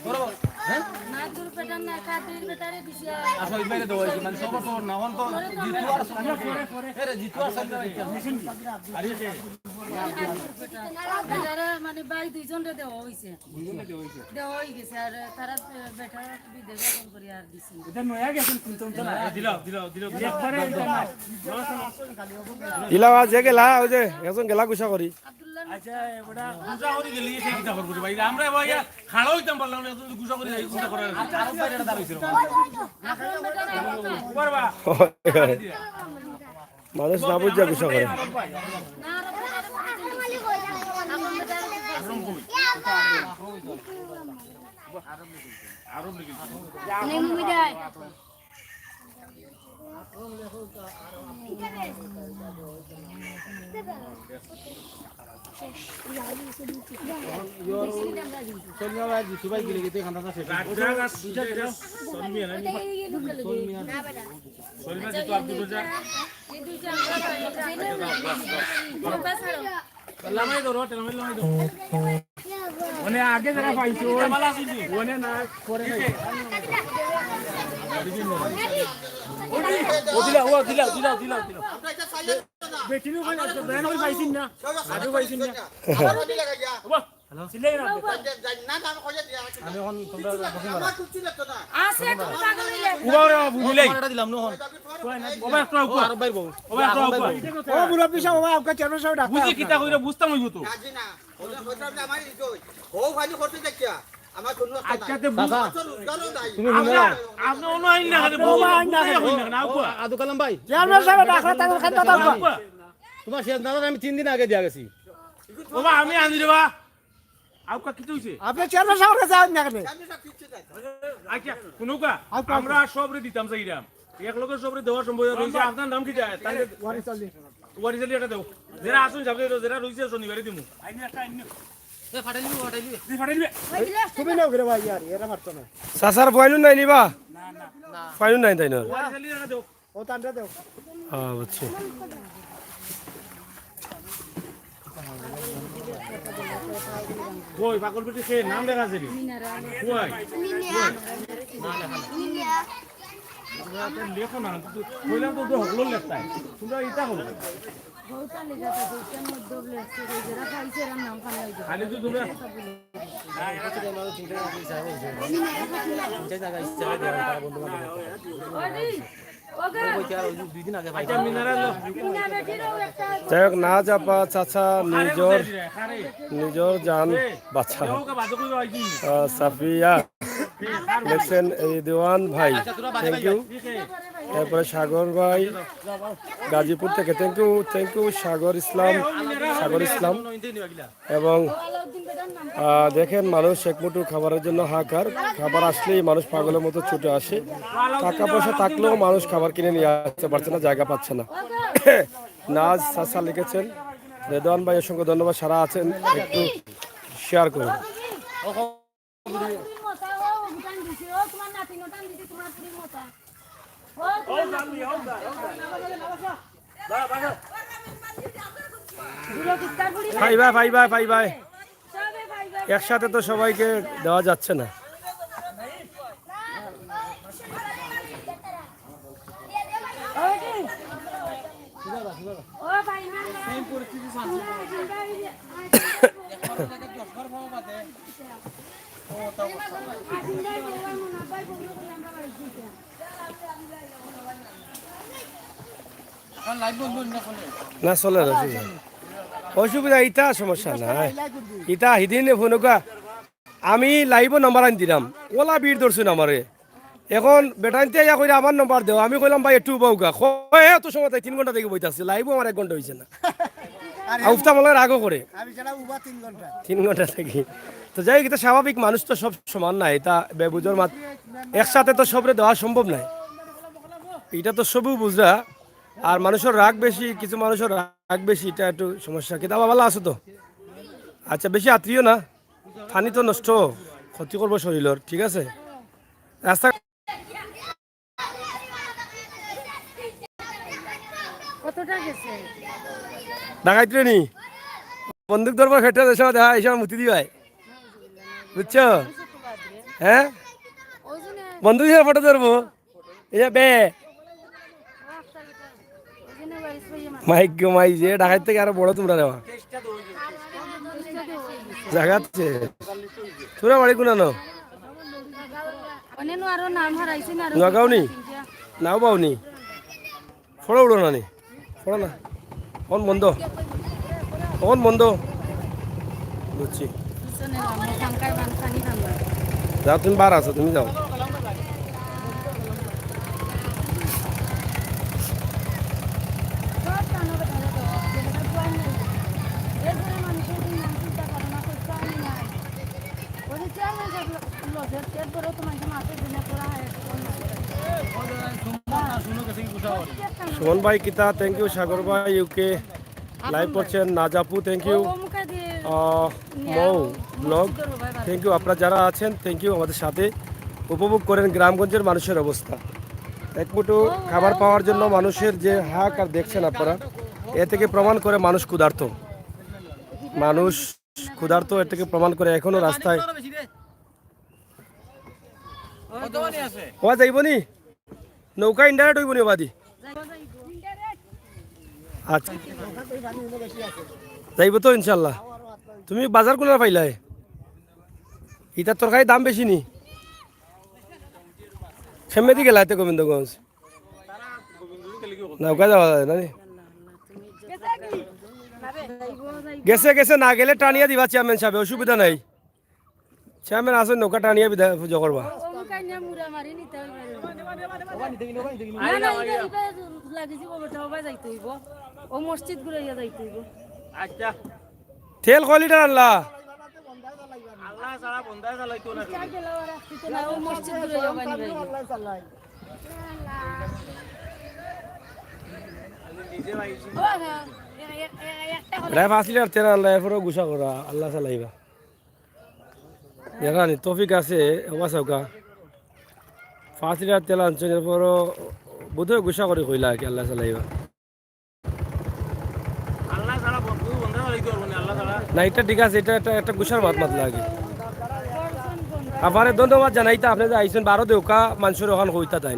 বরাবর হ্যাঁ নাদুর পেটা না কাটির বেটারে দিছি আসো এই বাইরে দওয়াই মানে সব তো না হন তো জিতু আর সাইন এরে জিতু আর সাইন আরে খে বেটারে মানে বাই দুইজন রে দেওয়া হইছে দেওয়া হই গেছে আর তারা বেটা বিদেশ গমন করে আর দিছি দিল ইলাওয়া যে গেলা ওই যে একজন গেলা গুছা করি আব্দুল্লাহ আচ্ছা এবারে গুজা করে গেলি সে কিটা করব ভাই আমরা ভাই খাড়া হইতাম পারলাম না তুই গুজা করে যাই গুজা করে আর বাইরে দাঁড়াইছিল পারবা মানুষ না বুঝা গুছা করে না আর বেটারে আরম কই আরম লিখি সোনিয়া ভাই জিতু ভাই গিলে গিয়ে খান্দা আছে রাজা সলমি না সলমি জিতু আব্দুল রাজা লামাই ধরো লামাই ধরো মানে আগে যারা পাইছো ওনে না করে নাই ও দিলা বেটিনো কই আছে বেন হই পাইছিন না আজও পাইছিন না সিলাই না আমি এখন তোমরা বসে মারা আছে তুমি পাগল হইলে উবারে বুঝলাই এটা দিলাম নো হন ওবা একটা উপর আর বাইর বউ ওবা একটা উপর ও মুরব্বী সাহেব বাবা আপনার চেয়ারম্যান সাহেব ডাক্তার বুঝি কিতা কইরা বুঝতাম হইব তো আজকে তুমি শুনলা আপনি অন্য আইন না করে বউ আইন না করে না উপর আদু কালাম ভাই চেয়ারম্যান সাহেব ডাক্তার তাকে খাদ্য দাও তোমার শেষ দাদা আমি 3 দিন আগে দিয়া গেছি ওবা আমি আনি দেবা আউকা কি হইছে আপনি চেয়ারম্যান সাহেব যান না কেন আচ্ছা কোনকা আমরা সবরে দিতাম চাইরাম এক লোকের সবরে দেওয়া সম্ভব রইছে আপনার নাম কি যায় তাহলে ওয়ারিজালি এটা দাও যারা আসুন যাবে যারা রইছে শনিবারে দিমু আইনি একটা আইনি এ ফাটাইলি তুমি নাও গরে ভাই यार এরা মারতো না সাসার বয়লু নাই নিবা না ফাইলু নাই তাই না ওয়ারিজালি এটা দাও ও তান্ডা দাও হ্যাঁ বুঝছি কই পাগল বেটি সে নাম লেখা আছে নি কই তোমরা তো লেখো না কইলাম তো হলো লেখতাই তোমরা এটা হলো বহুতা লেখা থাকে কেন দবলে আছে যারা পাইছে এর নাম খানা হইছে খালি তো তোমরা ওডি দুই দিন আগে আচ্ছা মিনারেল যাই হোক নাজ আপা চাচা নিজর জান বাচ্চা সাফিয়া দেখছেন এই দেওয়ান ভাই থ্যাংক ইউ। তারপরে সাগর ভাই গাজীপুর থেকে থ্যাংক ইউ সাগর ইসলাম এবং দেখেন মানুষ একমুঠো খাবারের জন্য হাহাকার, খাবার আসলেই মানুষ পাগলের মতো ছুটে আসে, টাকা পয়সা থাকলেও মানুষ খাবার কিনে নিয়ে আসতে পারছে না, জায়গা পাচ্ছে না। নাজ সাসা লিখেছেন, রেদওয়ান ভাই অসংখ্য ধন্যবাদ, সারা আছেন একটু শেয়ার করুন। ভাই একসাথে তো সবাইকে দেওয়া যাচ্ছে না। না চলে অসুবিধা, ইটা সমস্যা নাই, ইটা সিদিন ফোন আমি লাইভ নাম্বার আনি দিলাম, ওলা ভিড় ধরছুন আমারে, এখন বেটাইতে ইয়া করে আমার নাম্বার দেও, আমি কইলাম ভাই একটু বউকা এত সময় 3 ঘন্টা থেকে বইতে আসছে, লাইভও আমার 1 ঘন্টা হয়েছে না, উফতা মলার আগও করে 3 ঘন্টা থেকে। তো যাই হোক, এটা স্বাভাবিক, মানুষ তো সব সমান নাই, এটা বেবুজোর মাত একসাথে তো সবরে দেওয়া সম্ভব নাই, এটা তো সবই বুঝরা। আর মানুষের রাগ বেশি, কিছু মানুষের রাগ বেশি, এটা একটু সমস্যা। কিন্তু ভালো আছো তো? আচ্ছা, বেশি আত্মীয় না, পানি তো নষ্ট, ক্ষতি করবো শরীরের, ঠিক আছে? রাস্তা ডাকাইতে নি বন্দুক ধরবো, ফেটে দেশে দেখা এইসব মুতি দিবাই, বুঝছো? হ্যাঁ, বন্দুক দিয়ে ফটো ধরবো, এই বে মাই যে ঢাকার থেকে আরো বড় তোমরা নেওয়া জাগাচ্ছে, তোরা বাড়ি কোনা নগাঁওনি নাও পাওনি, ফটো উড়ো না নি, ফটো না কোন বন্ধ বুঝছি। যাও, তুমি বার আছো, তুমি যাও। সুমন ভাই কিতা থ্যাংক ইউ, সাগর ভাই ইউকে লাইভ করছেন, নাজাপু thank you, Mou blog thank you, আপনারা যারা আছেন থ্যাংক ইউ, আমাদের সাথে উপভোগ করেন গ্রামগঞ্জের মানুষের অবস্থা। এক মুঠো খাবার পাওয়ার জন্য মানুষের যে হাহাকার দেখছেন আপনারা, এ থেকে প্রমাণ করে মানুষ ক্ষুধার্ত, এর থেকে প্রমাণ করে এখনো রাস্তায় যাইব নি, নৌকা ইন্ডাইরেক্ট হইব নি বাদি, আচ্ছা যাইব তো ইনশাল্লাহ। তুমি বাজার কোনা পাইলাই, ইটার তরকারি দাম বেশি নি, সেমেদি গেলাইতে গোবিন্দগঞ্জ নৌকা যাওয়া যায় না, গেছে না গেলে টানিয়া দিবা চেয়ারম্যান সাহেব, অসুবিধা নাই, চেয়ারম্যান আসেন নৌকা টানিয়া বিদায় পুজো করবা। তেল ক লিটার আনলা? প্রায় 5 লিটার তেল আনলা, এরপরও গুছা করা, আল্লাহ চালাইবা জানি তফিক আছে চৌকা 5 লিটার তেল আনছেন, এরপরও বোধহয় গুছা করে কইলা কি আল্লাহ চালাইবা না, এটা ঠিক আছে, এটা একটা গুছার মাত লাগে। আপনার ধন্যবাদ জানাইতা, আপনি যে আইসেন 12 দেউকা মানুষের ওখান কইতা তাই,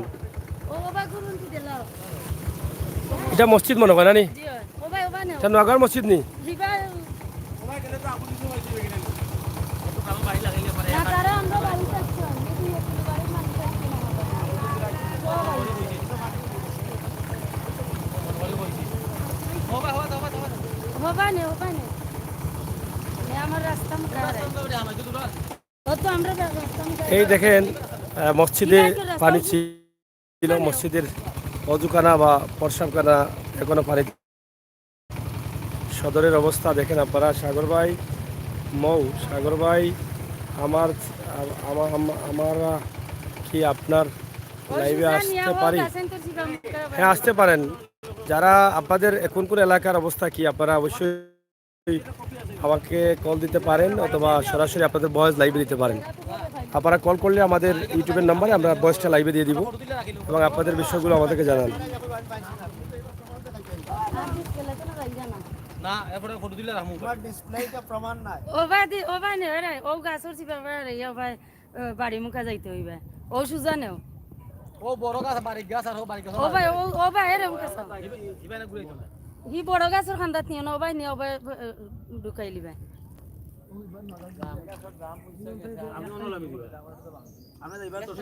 এটা মসজিদ মনে হয় না নি, এটা নগাঁওর মসজিদ নি, তো আমরা এই দেখেন মসজিদে পানি ছিল, মসজিদের অজুখানা বা প্রসাবখানা এখনো পানি। সদরের অবস্থা দেখেন আপনারা। সাগর ভাই সাগর ভাই আমরা কি আপনার লাইভে আসতে পারি? হ্যাঁ, আসতে পারেন। যারা আপনাদের কোন কোন এলাকার অবস্থা কি আপনারা অবশ্যই আমাকে কল দিতে পারেন, অথবা সরাসরি আপনাদের ভয়েস লাইভে দিতে পারেন। আপনারা কল করলে আমাদের ইউটিউবের নাম্বারে আমরা ভয়েসটা লাইভে দিয়ে দিব এবং আপনাদের বিষয়গুলো আমাদেরকে জানান। না এরপরে ফটো দিলে রাখমু ডিসপ্লেটা প্রমাণ নাই। ও ভাই নে রে ও গাছর চিপা রে ও ভাই বাড়ি মুখা যাইতে হইবে ও সুজা নেও ও বড় গাছ বাড়ি গাছ আর বাড়ি গাছ ও ভাই রে মুখা সব ইবানে ঘুরে চলে হি বড় গাছর খান্দাত নিও না ও ভাই নিও ভাই ঢুকাই লিবে আমি অনুলামি দিব আমরা যাইবার তো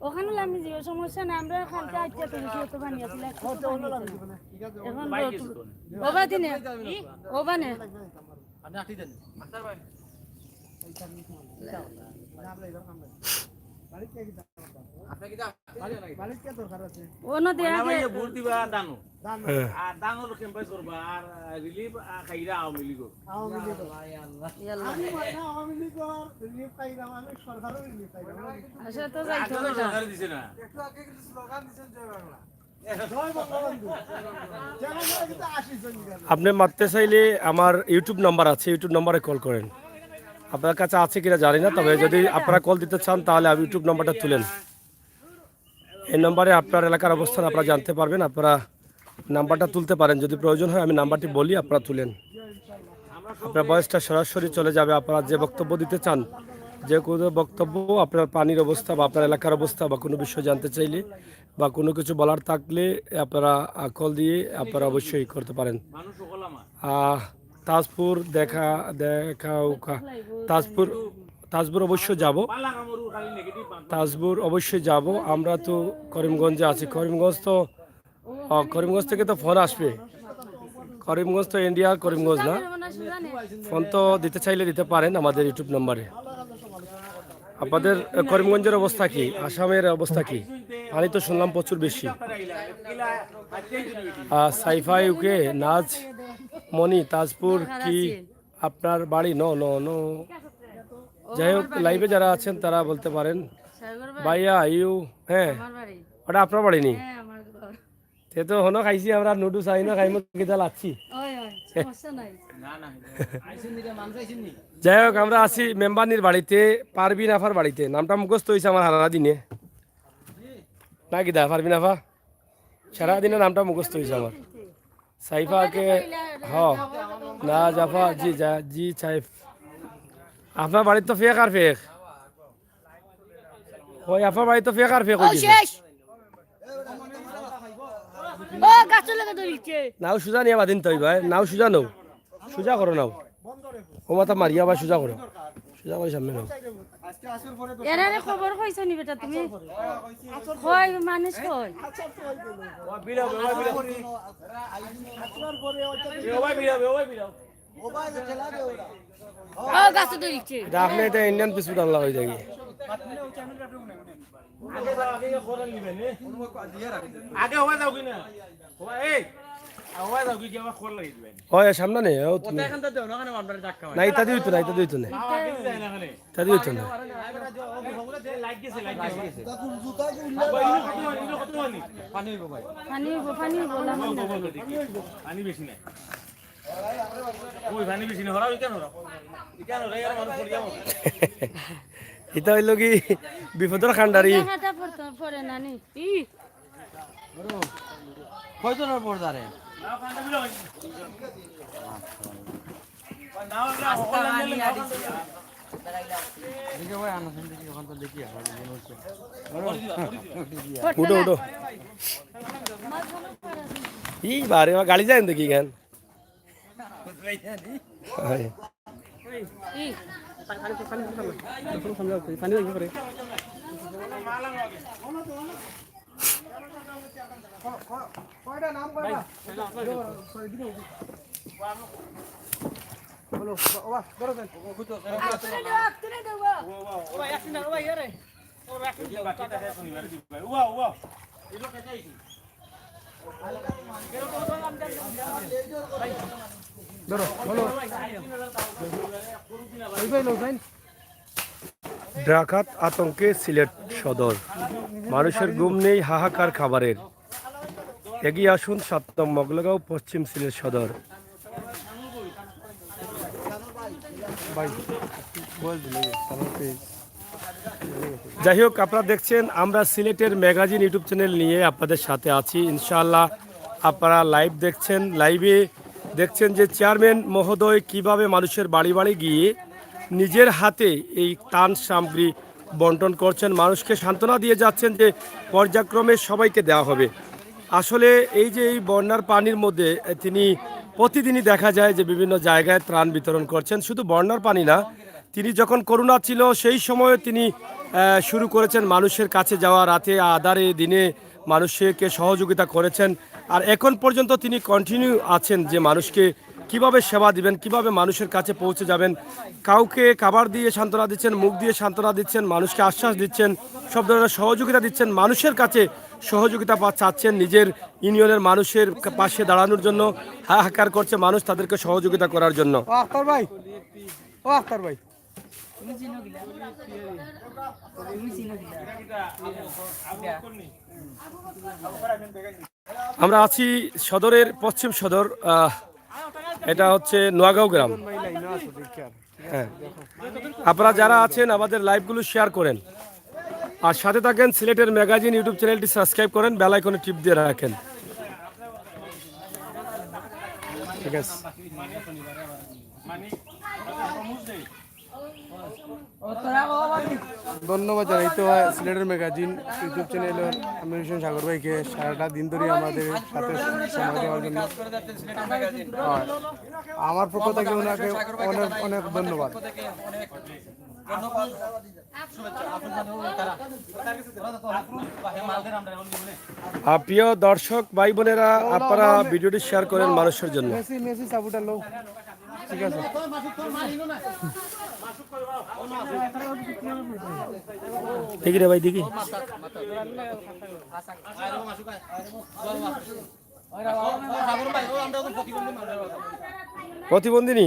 ওখানে লামি যে সমস্যা না আমরা খালতে আইতে তো কিছু তো বানিয়ে ছিল এখন ও ভাই দিনে ও বানে আপনি আটি দেন মাস্টার ভাই ও না দেয়া ভাই ভোট দিবা দানো আর দানোর ক্যাম্পাস করবা আর রিলিফ খাইরা আওয়ামী লীগ আচ্ছা তো যাইতো সরকার দিছে না আপনি মারতে চাইলে আমার ইউটিউব নাম্বার আছে, ইউটিউব নাম্বারে কল করেন। আপনার কাছে আছে কিনা জানি না, তবে যদি আপনারা কল দিতে চান তাহলে আমি ইউটিউব নাম্বারটা তুলেন। এই নাম্বারে আপনার এলাকার অবস্থান আপনারা জানতে পারবেন। আপনারা নাম্বারটা তুলতে পারেন, যদি প্রয়োজন হয় আমি নাম্বারটি বলি, আপনারা তুলেন। আপনার বয়সটা সরাসরি চলে যাবে। আপনারা যে বক্তব্য দিতে চান, যে কোনো বক্তব্য, আপনার পানির অবস্থা বা আপনার এলাকার অবস্থা বা কোনো বিষয় জানতে চাইলে বা কোনো কিছু বলার থাকলে আপনারা কল দিয়ে আপনারা অবশ্যই করতে পারেন। মানুষ সকল আমার তাজপুর তাজপুর অবশ্যই যাব, পালা কামরু খালি নেগেটিভ তাজপুর অবশ্যই যাব। আমরা তো করিমগঞ্জে আছি। করিমগঞ্জ থেকে তো ফোন আসবে। করিমগঞ্জ তো ইন্ডিয়া, করিমগঞ্জ না। ফোন তো দিতে চাইলে দিতে পারেন আমাদের ইউটিউব নাম্বারে। আপনাদের করিমগঞ্জের অবস্থা কি, আসামের অবস্থা কি? পানি তো শুনলাম প্রচুর বেশি। সাইফা ইউকে নাজ মনি তাজপুর কি আপনার বাড়ি? No no no. যাই হোক, লাইভে যারা আছেন তারা বলতে পারেন। ভাইয়া ইউ, হ্যাঁ ওটা আপনার বাড়ি নি? সে তো হনো খাইছি আমরা, নুডু চাই না খাইমো কিতা লাগছি। যাই হোক, আমরা আছি মেম্বানির বাড়িতে, পারবিন আফার বাড়িতে। নামটা মুখস্থ হয়েছে আমার সারা দিনে, না কিদা পারবিন আফা? সারাদিনে নামটা মুখস্থ হয়েছে আমার। সাইফাকে হ না জাফা জি সাইফ। আপনার বাড়ির তো ফেক আর ফেক। ওই আপনার বাড়ি তো ফেক আর ফেক হয়ে গেছে। নাও সুজা নিয়ে বাদিন তৈ ভাই, নাও সুজা নও, সুজা করো নাও। ও মাথা মারিয়া বা সুজা করো, সুজা করে সামনে নাও। এরারে খবর কইছো নি বেটা তুমি? কই মানুষ কই? ও গাছ তো দিচ্ছে। আপনি এটা ইন্ডিয়ান বিস্কুট আনলা হয়ে যাবে। আগে হওয়া যাও কিনা এই হওয়া যাও কি আমার খোল লাগি দিবেন ওই সামনে নেই ও তুমি এখান থেকে না ওখানে বান্দারে ডাক্কা না, ইতা দিইতো না, ইতা দিইতো না, ইতা দিইতো না। লাইক গেছে পানি হইব ভাই পানি বললাম পানি বেশি নাই ওই পানি বেশি না হরাও কেন হরাও কেন রে আর মানুষ পড়িয়া এটা হইল কি বিপদের খান্ডারি। হাটা পড়ে না নি ই কয়জনের পর দাঁড়ে নাও কান্ডা বিলো নাও দেখে ভাই আনাছেন দেখি ওখান তো দেখি আর উঠো উঠো। ই বারে গাড়ি যায় দেখি গান ই ডাকাত আতঙ্কে সিলেট সদর, মানুষের ঘুম নেই, হাহাকার খাবারের। এগিয়ে আসুন ৭ নং মগলগাঁও পশ্চিম সিলেট সদর। যাই হোক, আপনারা দেখছেন আমরা সিলেটের ম্যাগাজিন ইউটিউব চ্যানেল নিয়ে আপনাদের সাথে আছি। ইনশাআল্লাহ আপনারা লাইভ দেখছেন, লাইভে দেখছেন যে চেয়ারম্যান মহোদয় কিভাবে মানুষের বাড়ি বাড়ি গিয়ে নিজের হাতে এই ত্রাণ সামগ্রী বন্টন করছেন, মানুষকে সান্ত্বনা দিয়ে যাচ্ছেন যে পর্যায়ক্রমে সবাইকে দেওয়া হবে। আসলে এই যে এই বন্যার পানির মধ্যে তিনি প্রতিদিনই দেখা যায় যে বিভিন্ন জায়গায় ত্রাণ বিতরণ করছেন। শুধু বন্যার পানি না, তিনি যখন করোনা ছিল সেই সময়ে তিনি শুরু করেছেন মানুষের কাছে যাওয়া, রাতে আধারে দিনে মানুষকে সহযোগিতা করেছেন। আর এখন পর্যন্ত তিনি কন্টিনিউ আছেন যে মানুষকে কিভাবে সেবা দিবেন, কিভাবে মানুষের কাছে পৌঁছে যাবেন। কাউকে খাবার দিয়ে সান্ত্বনা দিচ্ছেন, মুখ দিয়ে সান্ত্বনা দিচ্ছেন, মানুষকে আশ্বাস দিচ্ছেন, সব ধরনের সহযোগিতা দিচ্ছেন, মানুষের কাছে সহযোগিতা চাচ্ছেন, নিজের ইউনিয়নের মানুষের পাশে দাঁড়ানোর জন্য হাহাকার করছে মানুষ, তাদেরকে সহযোগিতা করার জন্য। আখতার ভাই, ও আখতার ভাই, আমরা আছি সদরের পশ্চিম সদর, এটা হচ্ছে নোয়াগাঁও গ্রাম। হ্যাঁ, আপনারা যারা আছেন আমাদের লাইভগুলো শেয়ার করেন, আর সাথে থাকেন সিলেটের ম্যাগাজিন ইউটিউব চ্যানেলটি সাবস্ক্রাইব করেন, বেল আইকনে টিপ দিয়ে রাখেন। ঠিক আছে, ধন্যবাদ জানাইতে হয় সিলেটের ম্যাগাজিন ইউটিউব চ্যানেলের আমির হোসেন সাগর ভাইকে সারাটা দিন ধরে আমাদের সাথে সময় দেওয়ার জন্য। হয়, আমার পক্ষ থেকে ওনাকে অনেক অনেক ধন্যবাদ। প্রিয় দর্শক ভাই বোনেরা, আপনারা ভিডিওটি শেয়ার করেন মানুষের জন্য। মেসি মেসি সাপোর্টার লো, ঠিক আছে। দেখি রে ভাই, দেখি প্রতিবন্ধী,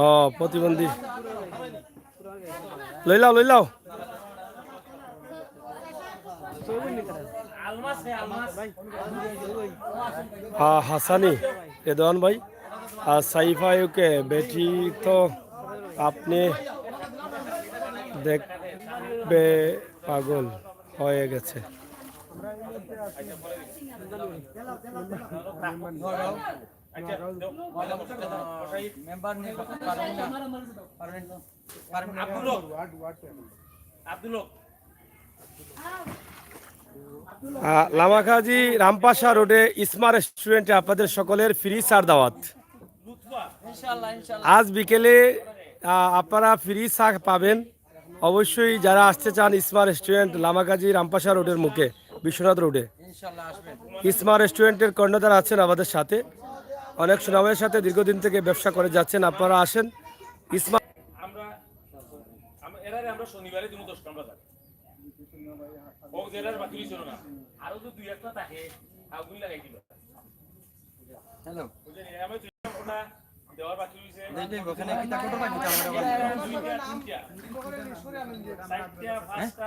ও প্রতিবন্ধী, লইলাও লইলাও। হাসানি রেদওয়ান ভাই আর সাইফায়ুকে বেটি তো আপনি দেখবে পাগল হয়ে গেছে। লামাখাজি রামপাশা রোডে ইসমা রেস্টুরেন্টে আপনাদের সকলের ফ্রি চার দাওয়াত। আজ বিকেলে আপনারা ফ্রি চা পাবেন। অবশ্যই যারা আসতে চান ইসমা রেস্টুরেন্ট, লামাখাজি রামপাশা রোডের মুখে বিশ্বনাথ রোডে ইসমা রেস্টুরেন্টের কর্ণধার আছেন আমাদের সাথে, অনেক সুনামের সাথে দীর্ঘদিন থেকে ব্যবসা করে যাচ্ছেন। আপনারা আসেন ইসমা। আমরা শনিবারে দিন 10 টাকা বাজার ও জেলার বাকি ছিল না, আরো তো দুই একটা থাকে আগুন লাগাই দিল। হ্যালো, আমি তো কোনা দেওয়ার বাকি হইছে, দেখি ওখানে কি তা কত বাকি আমরা পাঁচটা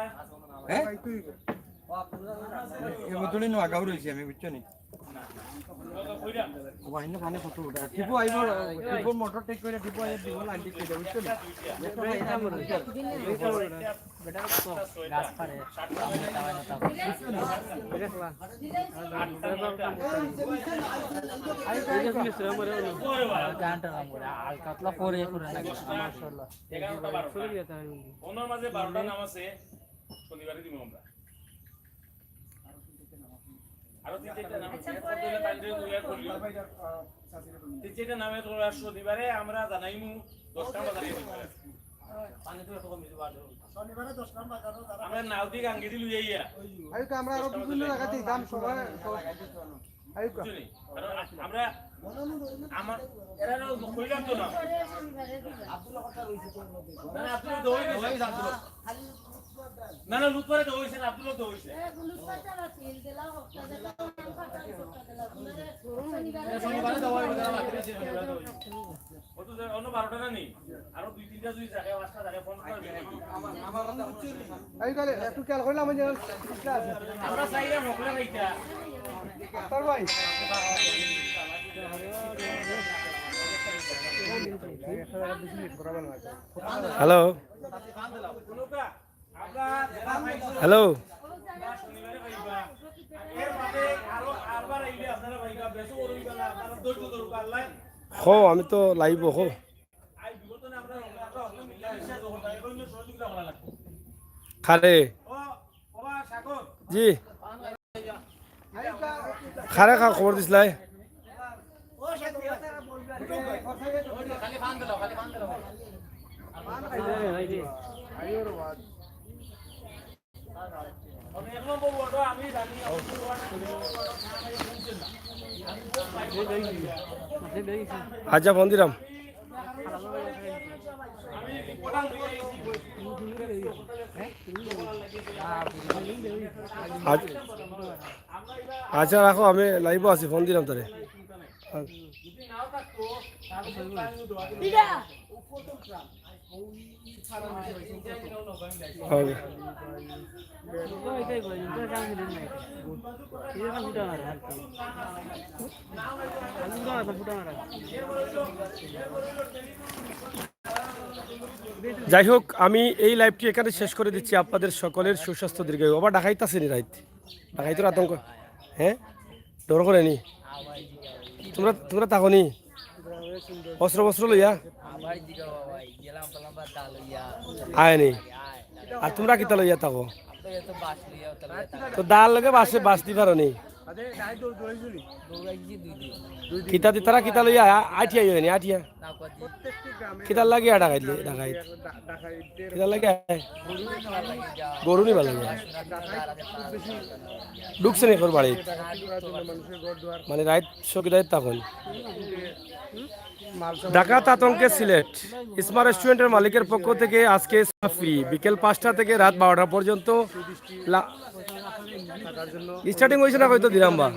হ্যাঁ এই বদলে নো আগাও রইছে আমি বুঝছো নি ও বাইনে পানি কত উঠা টিপু আইবো, টিপু মোটর টেক করে টিপু আই দিব লাইন টেক করে বুঝছো নি দেখো ভাই এটা বড় বেটা তো গাছ পারে 60 টাকা না তা দেখলা আই দেখো মিস্ত্রি মরে গানটা নাম করে আল কাতলা পরে করে লাগে মাশাআল্লাহ 11টা 12টা দিতে হয় ওনার মাঝে 12টা নাম আছে শনিবারে দিমু আমরা আরো তিনটা নাম আছে তাহলে তাইলে দুইয়া করলি তিনটা নামে তো শনিবারে আমরা জানাইমু 10টা বাজারে পানি তো কম দিতে পারবে শনিবারে 10টা বাজারে আমরা নাউদি গাঙ্গি দিলু যাইয়া আই তো আমরা আরো বিভিন্ন জায়গাতে দাম সবাই বুঝলি? কারণ আমরা আমার এরা কইলাম তো না না আব্দুল দোই না লুট করে দইছে না আব্দুল দইছে কত অন্য 12টা না নেই আরো 2-3টা যদি জায়গা 5টা জায়গা ফোন করবে এই গেলে একটু খেয়াল করলাম যে আমরা চাইয়া মকলা রাইতা তোর ভাই হ্যালো হ্যালো শনিবারে পাইবা এর বাদে আরো আরবার আইলে আপনারা পাইবা বেশি ওরইবেলা আপনারা দৈর্ঘ্য দরুক আল্লাহ হো আমি তো লাইভ হো আই বিগতনে আমরা আমরা মিলা ইচ্ছা যখন তাই কইলে সহযোগিতা করা লাগবে খারে ও বাবা সাগর জি খারে খবর দিছিলাই আমি এক নম্বর ওয়ার্ড আমি জানি আচ্ছা ফোন দিলাম আচ্ছা রাখো আমি লাইভ আছি ফোন দিলাম তারে ওকে যাই হোক আমি এই লাইভটি এখানে শেষ করে দিচ্ছি আপনাদের সকলের সুস্বাস্থ্য দীর্ঘায়ু আবার ডাকাইতাছেনি রাইত ডাকাইতোর আতঙ্ক হ্যাঁ ডর করে নি তোমরা তোমরা তাকনি অস্ত্র বস্ত্র লইয়া আয়নি আর তোমরা কিতা লইয়া থাকো তো ডাল লগে বাসে বাস দি পারো নি কিতা দি তারা কিতা লইয়া আঠিয়া ইয়ে আঠিয়া কিতার লাগে ডাকাইলে ডাকাই কিতার লাগে গরু নিবা লাগে ঢুকছে নি তোর বাড়ি মানে রাইত চকিদার তখন ঢাকা আতঙ্কে সিলেট ইসমা রেস্টুরেন্টের মালিকের পক্ষ থেকে আজকে ফ্রি বিকেল 5টা থেকে রাত 12টা পর্যন্ত স্টার্টিং হয়েছে না হয়তো দিরাম্বা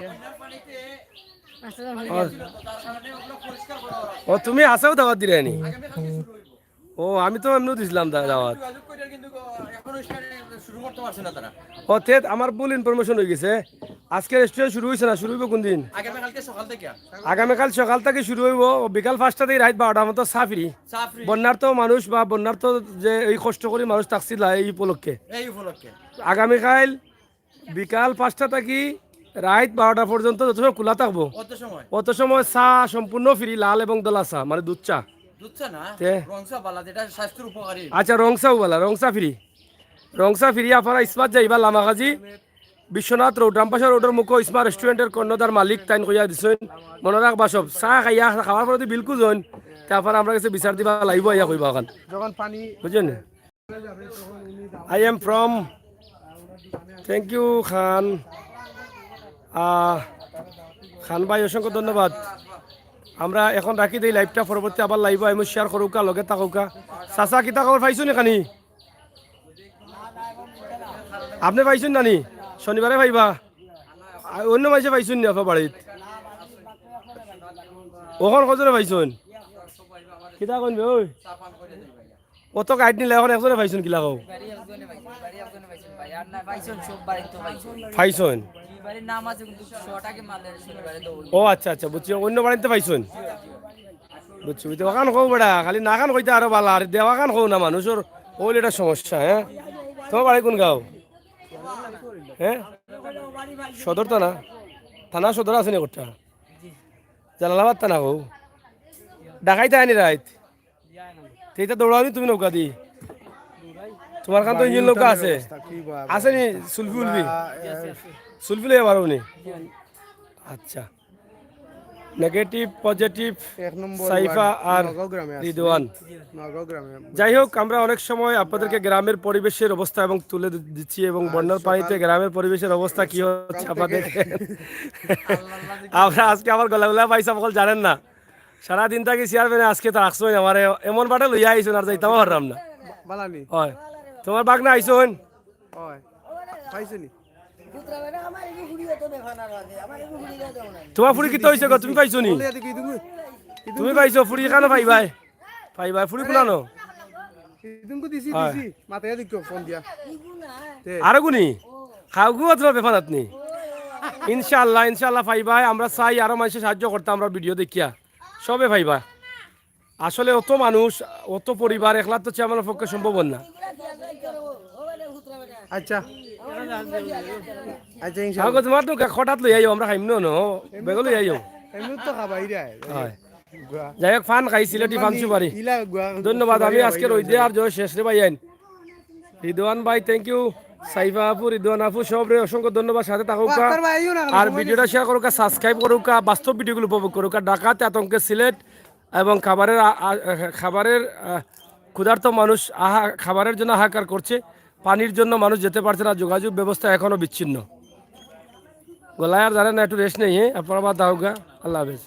ও তুমি আসাও দাওয়াত দিলেনি ও আমি তো এমনি দিছিলাম দাওয়াত ও তে আমার ভুল ইনফরমেশন হয়ে গেছে আজকে রেস্টুরেন্ট শুরু হয়েছে না শুরু হইব কোন দিন আগামীকাল সকাল থেকে শুরু হইব বিকাল 5টা থেকে রাত 12টার মতো সাফরি বন্যার্থ মানুষ বা বন্যার্থ যে এই কষ্ট করে মানুষ থাকছিল এই উপলক্ষে আগামীকাল বিকাল 5টা থেকে রাত 12টা পর্যন্ত যত সময় খোলা থাকবো অত সময় চা সম্পূর্ণ ফ্রি লাল এবং দলা চা মানে দুধ চা আচ্ছা রংসাও বলা রংসা ফ্রি আপনারা ইসমাত যাইবা লামাগাজি বিশ্বনাথ রোড রামপাশা রোডের মুখ ইসমা রেস্টুরেন্টের কর্ণধার মালিক তাইন কইয়া দিছেন মনে রাখবা সব চা খাইয়া খাওয়ার পরে বিলকুল জয়েন তারপর আমরা কাছে বিচার দিবা লাগব ইয়া কইবা এখন যখন পানি বুঝছেন I am from thank you Khan Khan ভাই অসংখ্য ধন্যবাদ আমরা এখন রাখি দিই লাইভটা পরবর্তী আবার লাইভ আমি শেয়ার করুকা লগে থাকুকা চাচা কিতা খবর পাইছো নি খানি আপনি পাইছেন নানি শনিবারে পাইবা অন্য মাইসে পাইছেন নি আপনার বাড়িত ওখান কজনে পাইছেন কিতা কইবে ওই অত গাইড নিলে এখন একজনে পাইছেন কিলা কও পাইছেন ও আচ্ছা আচ্ছা বুঝছি অন্য বাড়িতে পাইছেন বুঝছি বুঝতে ওখান কও বেড়া খালি না খান কইতে আরো ভালো আর দেওয়া খান কও না মানুষের ওই এটা সমস্যা হ্যাঁ তোমার বাড়ি কোন গাঁও হ্যাঁ সদর থানা থানা সদর আছে নি কোটা জালালাবাদ থানা কও ডাকাইতে আনি রাইত সেইটা দৌড়াওনি তুমি নৌকা দি তোমার কান তো ইঞ্জিন নৌকা আছে আছে নি সুলফি উলফি সুলফি লইয়া পারো নি আচ্ছা নেগেটিভ পজিটিভ 1 নম্বর সাইফা আর নগাঁও গ্রামে আছে। রিদওয়ান। নগাঁও গ্রামে যাই হোক, আমরা অনেক সময় আপনাদেরকে গ্রামের পরিবেশের অবস্থা এবং তুলে দিচ্ছি এবং বন্যার পানিতে গ্রামের পরিবেশের অবস্থা কি হচ্ছে আপনাদের আমরা আজকে আমার গলাগুলা পাইছি সকল জানেন না, সারাদিন থাকি চেয়ারম্যানে আজকে তো আসছোই আমার এমন বাটে লইয়া আইসুন আর যাইতাম পারলাম না। বালানি হয় তোমার বাগ না আইসুন, হয় পাইছনি তোমার ফুড়ি কিতে হয়েছে গো, তুমি পাইছো নি? বলে দেখি তুমি তুমি পাইছো ফুড়ি কেন পাইবাই? পাইবাই ফুড়ি কোনানো তুমি দিছি দিছি মাথায় দেখো ফোন দিয়া আরো গুনি খাওগু অথবা ব্যাপারাত নি। ইনশাআল্লাহ ইনশাআল্লাহ পাইবাই। আমরা চাই আরো মানুষের সাহায্য করতে, আমরা ভিডিও দেখিয়া সবে পাইবা। আসলে অত মানুষ অত পরিবার একলা তো চেয়ারম্যানের পক্ষে সম্ভব না। আচ্ছা আচ্ছা ইনশাআল্লাহ আগো তোমার তো খটাত লই আইও, আমরা খাইম ন বেগল লই আইও। এমনি তো খাবাই রে হয় যাই হোক, ফান খাই সিলেটি ফান সুপারি। ইলা ধন্যবাদ। আমি আজকে রই দে আর জয় শেষ রে ভাই আইন রিদওয়ান ভাই, থ্যাংক ইউ। সাইফা আপু, রিদওয়ান আপু, সব রে অসংখ্য ধন্যবাদ। সাথে থাকুকা আর ভিডিওটা শেয়ার করুকা, সাবস্ক্রাইব করুকা, বাস্তব ভিডিওগুলো উপভোগ করুকা। ডাকাত আতঙ্কে সিলেট এবং খাবারের ক্ষুধার্ত মানুষ খাবারের জন্য হাহাকার করছে, পানির জন্য মানুষ যেতে পারছে না, যোগাযোগ ব্যবস্থা এখনো বিচ্ছিন্ন। গলায় আর জানেন না, একটু রেস্ট নেই। আপনারা বাদ দাওগা। আল্লাহ হাফেজ।